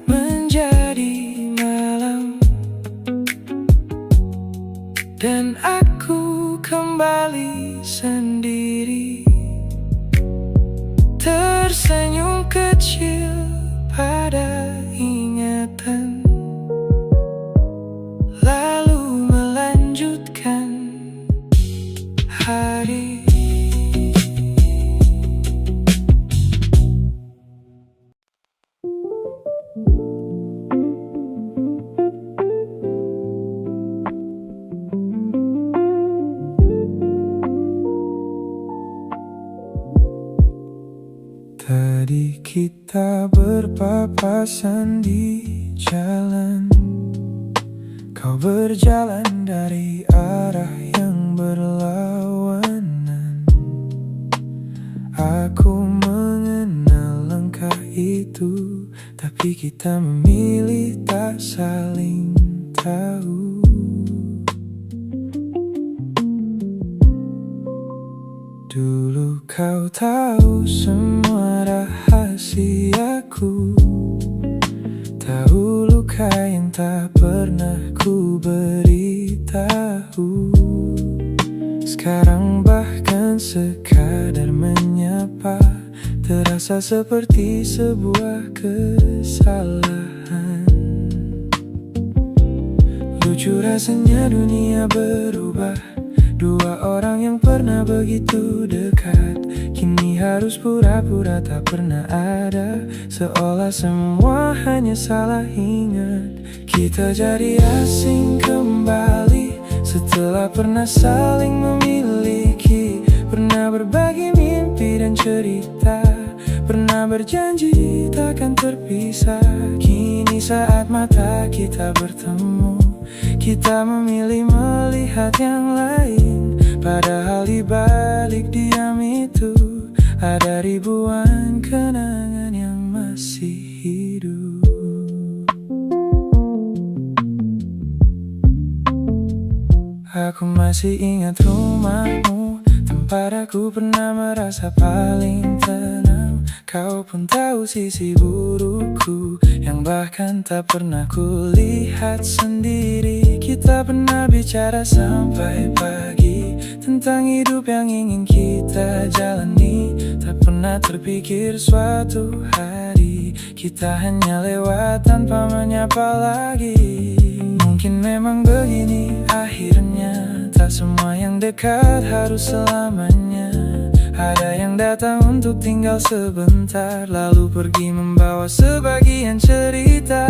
menjadi malam, dan aku kembali sendiri, tersenyum kecil pada ingatan, lalu melanjutkan hari. Tadi kita berpapasan di jalan, kau berjalan dari arah yang berlawanan. Aku mengenal langkah itu, tapi kita memilih tak saling tahu. Dulu kau tahu semua rahasiaku, tahu luka yang tak pernah ku beritahu. Sekarang bahkan sekadar menyapa terasa seperti sebuah kesalahan. Lucu rasanya dunia berubah, dua orang yang pernah begitu dekat kini harus pura-pura tak pernah ada, seolah semua hanya salah ingat. Kita jadi asing kembali setelah pernah saling memiliki, pernah berbagi mimpi dan cerita, pernah berjanji takkan terpisah. Kini saat mata kita bertemu, Kita memilih melihat yang lain, padahal di balik diam itu ada ribuan kenangan yang masih hidup. Aku masih ingat rumahmu, tempat aku pernah merasa paling tenang. Kau pun tahu sisi burukku, yang bahkan tak pernah kulihat sendiri. Kita pernah bicara sampai pagi, tentang hidup yang ingin kita jalani. Tak pernah terpikir suatu hari kita hanya lewat tanpa menyapa lagi. Mungkin memang begini akhirnya, tak semua yang dekat harus selamanya. Ada yang datang untuk tinggal sebentar, lalu pergi membawa sebagian cerita.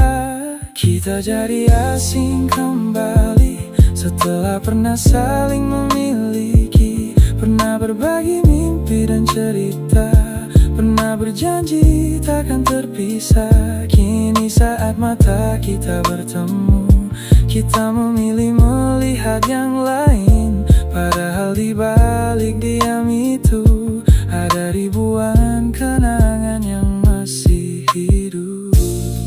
Kita jadi asing kembali setelah pernah saling memiliki, pernah berbagi mimpi dan cerita, pernah berjanji takkan terpisah. Kini saat mata kita bertemu, kita memilih melihat yang lain, padahal di balik diam itu ada ribuan kenangan yang masih hidup.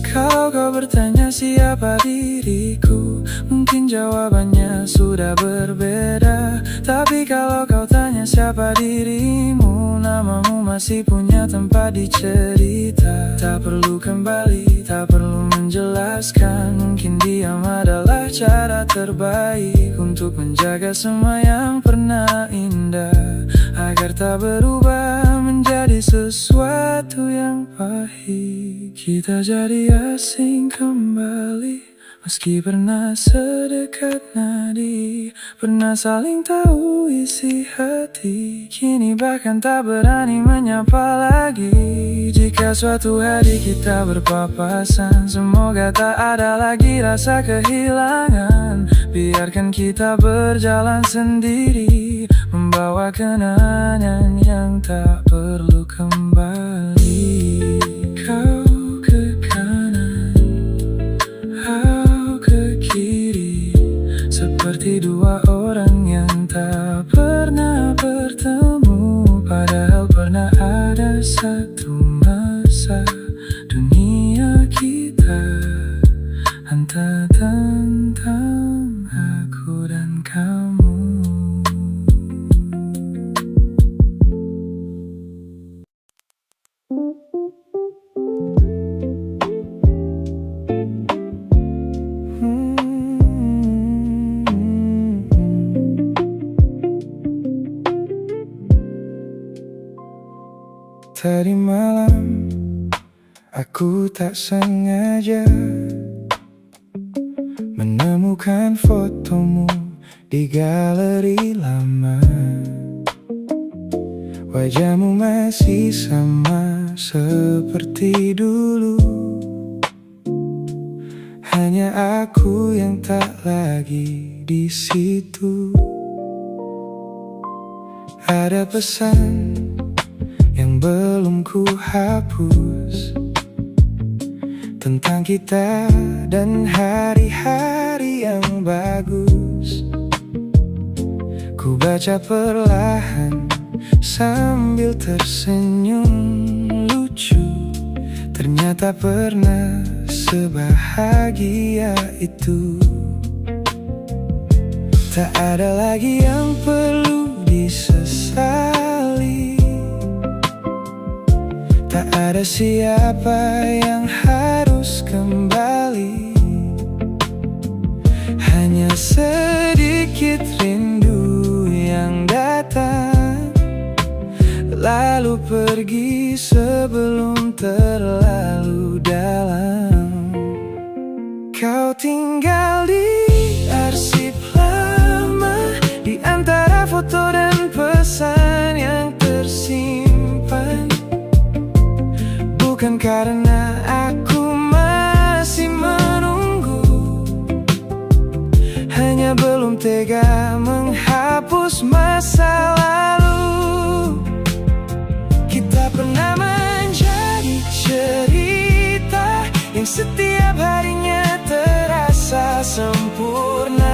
Kalau kau bertanya siapa diriku, mungkin jawabannya sudah berbeda. Tapi kalau kau tanya siapa dirimu, namamu masih punya tempat di cerita. Tak perlu kembali, tak perlu menjelaskan. Mungkin diam adalah cara terbaik untuk menjaga semua yang pernah indah, agar tak berubah menjadi sesuatu yang pahit. Kita jadi asing kembali, meski pernah sedekat nadi, pernah saling tahu isi hati. Kini bahkan tak berani menyapa lagi. Jika suatu hari kita berpapasan, semoga tak ada lagi rasa kehilangan. Biarkan kita berjalan sendiri, membawa kenangan yang tak perlu kembali. Kau ke kanan, aku ke kiri, seperti dua orang yang tak pernah bertemu. Padahal pernah ada satu masa dunia kita, entah tentang aku dan kamu. Tadi malam aku tak sengaja menemukan fotomu di galeri lama. Wajahmu masih sama seperti dulu, hanya aku yang tak lagi di situ. Ada pesan yang belum ku hapus, tentang kita dan hari-hari yang bagus. Ku baca perlahan sambil tersenyum lucu. Ternyata pernah sebahagia itu. Tak ada lagi yang perlu disesali, tak ada siapa yang harus kembali. Hanya sedikit rindu yang datang, lalu pergi sebelum terlalu dalam. Kau tinggal di arsip lama, di antara foto dan pesan yang tersimpan. Bukan karena aku masih menunggu, hanya belum tega menghapus masa lalu. Kita pernah menjadi cerita yang setiap harinya terasa sempurna.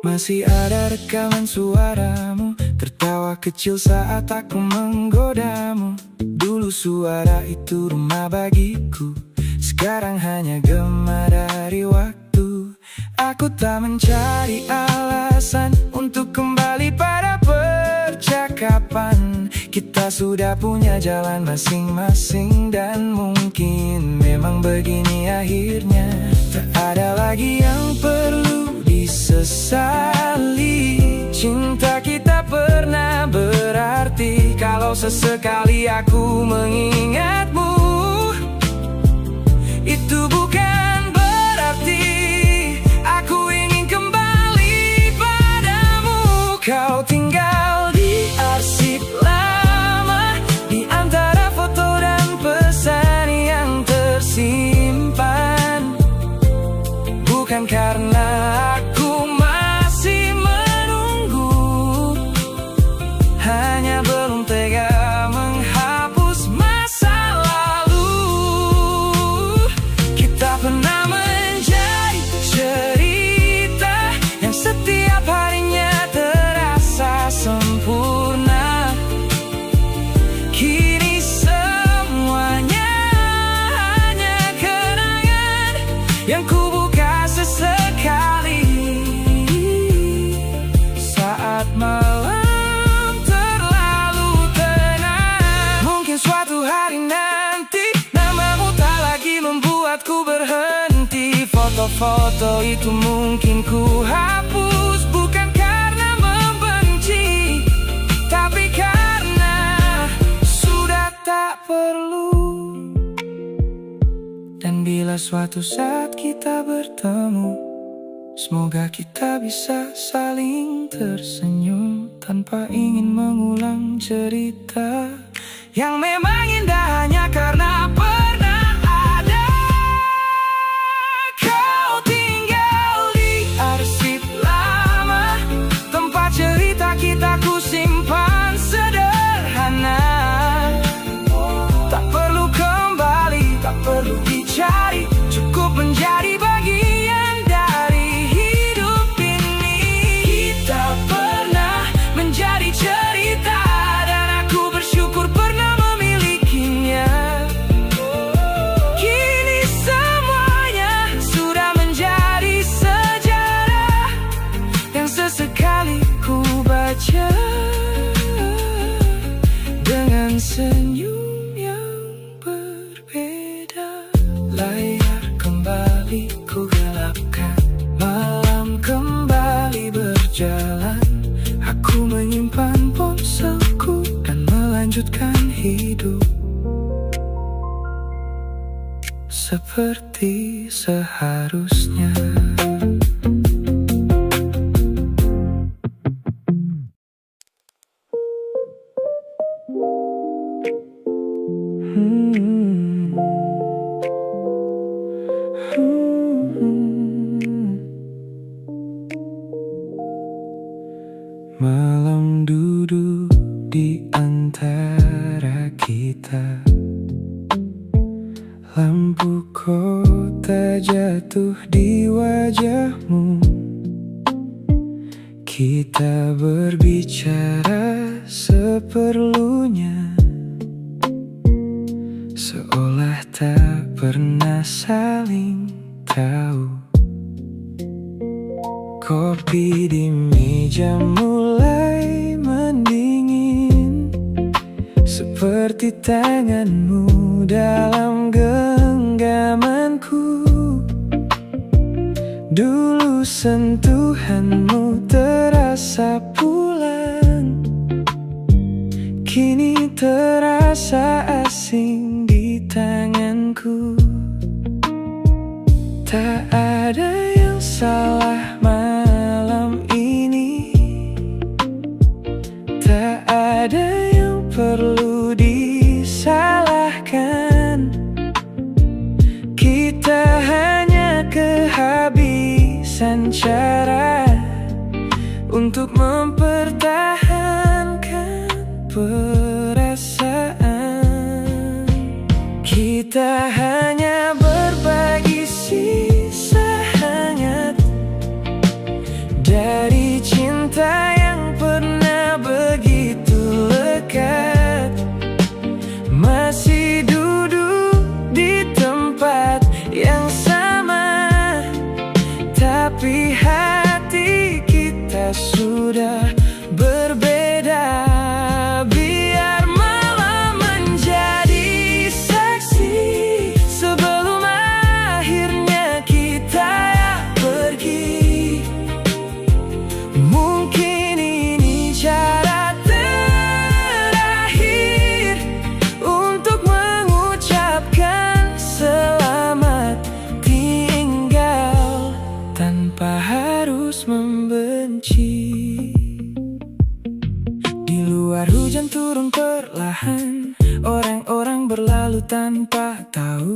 Masih ada rekaman suaramu, tertawa kecil saat aku menggodamu. Dulu suara itu rumah bagiku, sekarang hanya gema dari waktu. Aku tak mencari alasan untuk kembali pada percakapan. Kita sudah punya jalan masing-masing, dan mungkin memang begini akhirnya. Tak ada lagi yang perlu disesali. Cinta kita pernah berarti kalau sesekali aku mengingatmu. Itu bukan berarti aku ingin kembali padamu. Kau tinggal di arsip lama, di antara foto dan pesan yang tersimpan. Bukan karena aku masih menunggu, hanya belum tega menghapus masa lalu. Kita pernah menjadi cerita yang setiap harinya terasa sempurna. Kini semuanya hanya kenangan yang kubuka sesekali saat malam terlalu tenang. Mungkin suatu hari nanti namamu tak lagi membuatku berhenti. Foto-foto itu mungkin ku hapus, bukan karena membenci, tapi karena sudah tak perlu. Dan bila suatu saat kita bertemu, semoga kita bisa saling tersenyum tanpa ingin mengulang cerita yang memang indah hanya karena pernah ada. Kau tinggal di arsip lama, tempat cerita kita ku simpan sederhana. Tak perlu kembali, tak perlu dicari, cukup menjadi bagian dari hidup ini. Kita pernah menjadi cerita, dan aku bersyukur pernah memilikinya. Kini semuanya sudah menjadi sejarah yang sesekali ku baca dengan senyum yang berbeda. Layar kembali ku gelapkan, malam kembali berjalan. Aku menyimpan ponselku dan melanjutkan hidup seperti seharusnya. Malam duduk di antara kita, lampu kota jatuh di wajahmu. Kita berbicara seperlunya, seolah tak pernah saling tahu. Kopi di meja mulai mendingin, seperti tanganmu dalam genggamanku. Dulu sentuhanmu terasa pulang, kini terasa asing di tanganku. Tak ada yang salah malam ini, tak ada yang perlu disalahkan. Kita hanya kehabisan cara untuk mempertahankan perasaan. Kita hanya berbagi sisa hangat dari tanpa tahu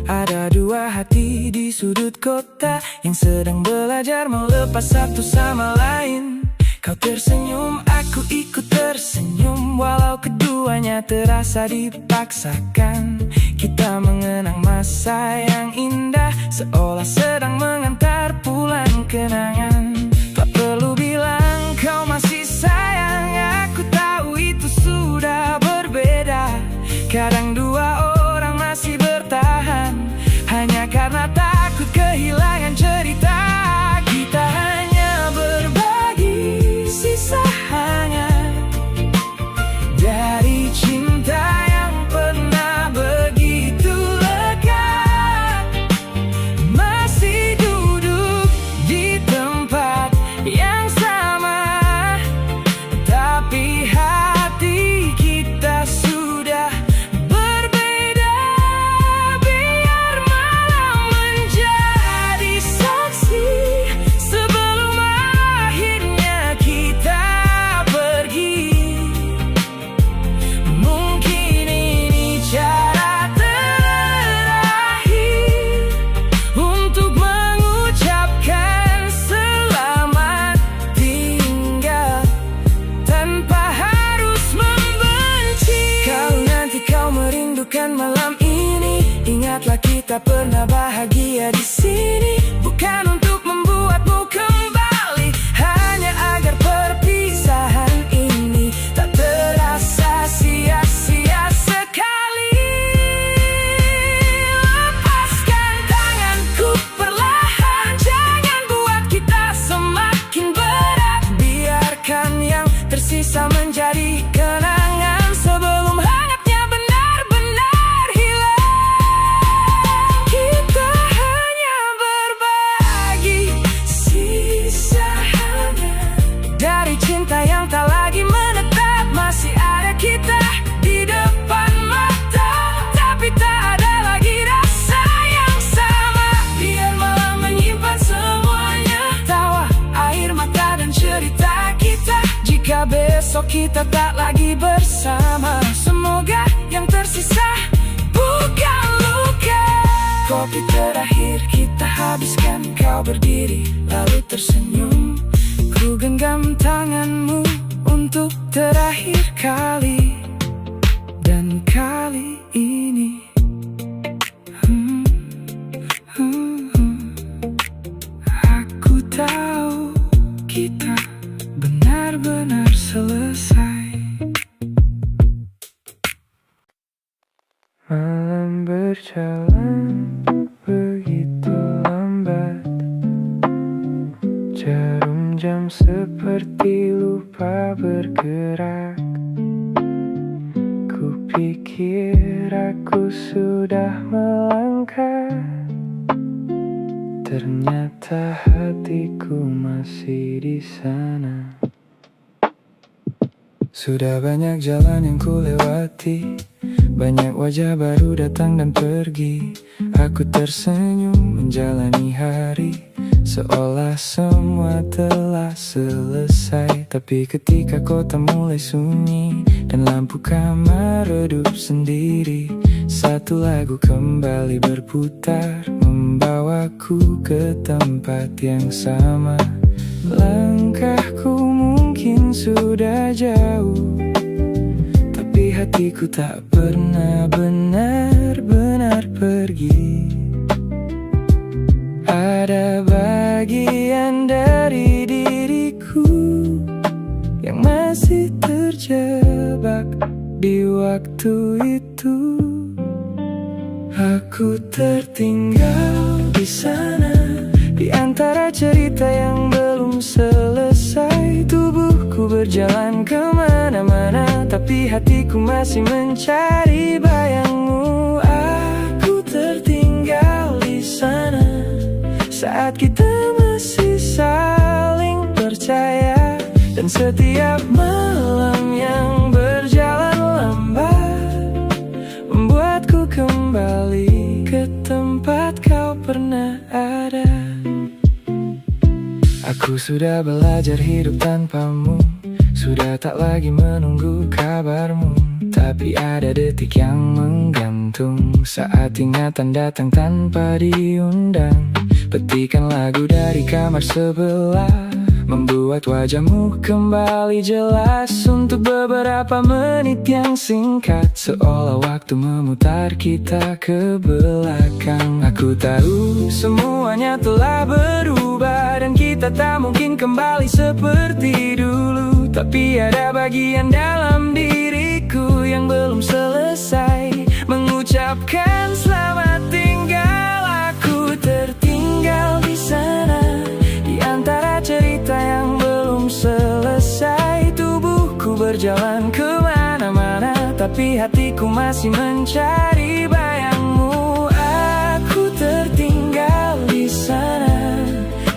ada dua hati di sudut kota yang sedang belajar melepas satu sama lain. Kau tersenyum, aku ikut tersenyum, walau keduanya terasa dipaksakan. Kita mengenang masa yang indah, seolah sedang mengantar pulang kenangan. Tak perlu bilang kau masih sayang, aku tahu itu sudah berbeda. Kadang dua orang masih bertahan hanya karena takut kehilangan cerita. Kita hanya berbagi sisa hangat dari cinta yang pernah begitu lega. Masih duduk di tempat yang sama, tapi hati kita sudah berbeda. Biar malam menjadi saksi sebelum akhirnya kita pergi. Mungkin ini cara terakhir untuk mengucapkan selamat tinggal tanpa harus membenci. Kalau nanti kau merindukan malam ini, ingatlah kita pernah bahagia di sini. Bukan untuk membuatmu kembali, hanya agar perpisahan ini tak terasa sia-sia sekali. Lepaskan tanganku perlahan, jangan buat kita semakin berat. Biarkan yang tersisa menjadi kenangan sebelum hangatnya benar-benar hilang. Kita hanya berbagi sisa hangat dari cinta yang tak lagi menetap. Masih ada kita di depan mata, tapi tak ada lagi rasa yang sama. Biar malam menyimpan semuanya, tawa, air mata dan cerita kita. Jika besok kita tak lagi bersama, semoga yang tersisa bukan luka. Kopi terakhir kita habiskan, kau berdiri lalu tersenyum. Ku genggam tanganmu untuk terakhir kali, dan kali ini aku tahu kita benar-benar selesai. Malam berjalan begitu lambat, jarum jam seperti lupa bergerak. Kupikir aku sudah melangkah, ternyata hatiku masih di sana. Sudah banyak jalan yang ku lewati, banyak wajah baru datang dan pergi. Aku tersenyum menjalani hari, seolah semua telah selesai. Tapi ketika kota mulai sunyi dan lampu kamar redup sendiri, satu lagu kembali berputar, membawaku ke tempat yang sama. Langkahku mungkin sudah jauh, tapi hatiku tak pernah benar-benar pergi. Ada bagian dari diriku yang masih terjebak di waktu itu. Aku tertinggal di sana, di antara cerita yang belum selesai. Tubuhku berjalan kemana-mana, tapi hatiku masih mencari bayangmu. Aku tertinggal di sana saat kita masih saling percaya, dan setiap malam yang berjalan lambat membuatku kembali ke tempat kau pernah ada. Aku sudah belajar hidup tanpamu, sudah tak lagi menunggu kabarmu. Tak Tapi ada detik yang menggantung saat ingatan datang tanpa diundang. Petikan lagu dari kamar sebelah, membuat wajahmu kembali jelas. Untuk beberapa menit yang singkat, seolah waktu memutar kita ke belakang. Aku tahu semuanya telah berubah dan kita tak mungkin kembali seperti dulu. Tapi ada bagian dalam diriku yang belum selesai mengucapkan selamat tinggal. Aku tertinggal di sana, di antara cerita yang belum selesai. Tubuhku berjalan kemana-mana, tapi hatiku masih mencari bayangmu. Aku tertinggal di sana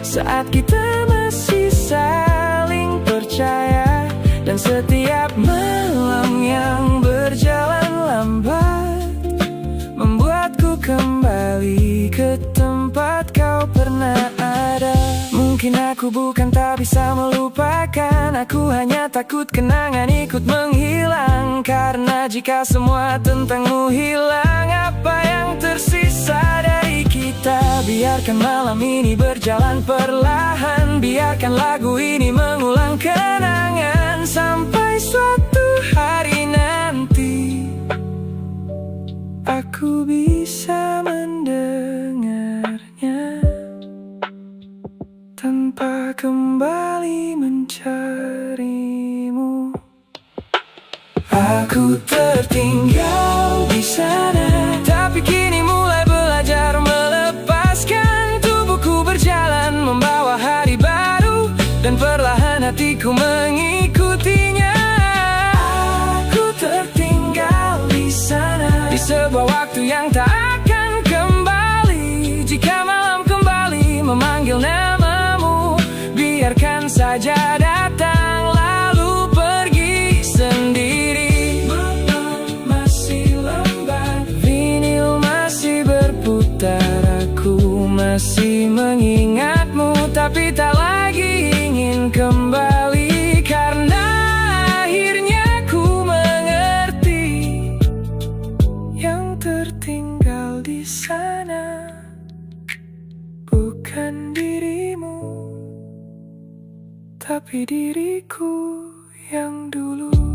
saat kita masih saling percaya, dan setiap malam yang berjalan lambat membuatku kembali ke tempat kau pernah ada. Mungkin aku bukan tak bisa melupakan, aku hanya takut kenangan ikut menghilang. Karena jika semua tentangmu hilang, apa yang tersisa dari kita? Biarkan malam ini berjalan perlahan, biarkan lagu ini mengulang kenangan. Sampai suatu hari nanti aku bisa mendengarnya tanpa kembali mencarimu. Aku tertinggal di sana, tapi kini mulai belajar melepaskan. Tubuhku berjalan membawa hari baru, dan perlahan hatiku mengikutinya. Aku tertinggal di sana, di sebuah waktu yang tak akan kembali. Jika malam kembali memanggil namamu, biarkan saja datang lalu pergi sendiri. Malam masih lembat, vinil masih berputar. Aku masih mengingatmu, tapi tak lagi ingin kembali. Karena akhirnya ku mengerti, yang tertinggal di sana bukan dirimu, tapi diriku yang dulu.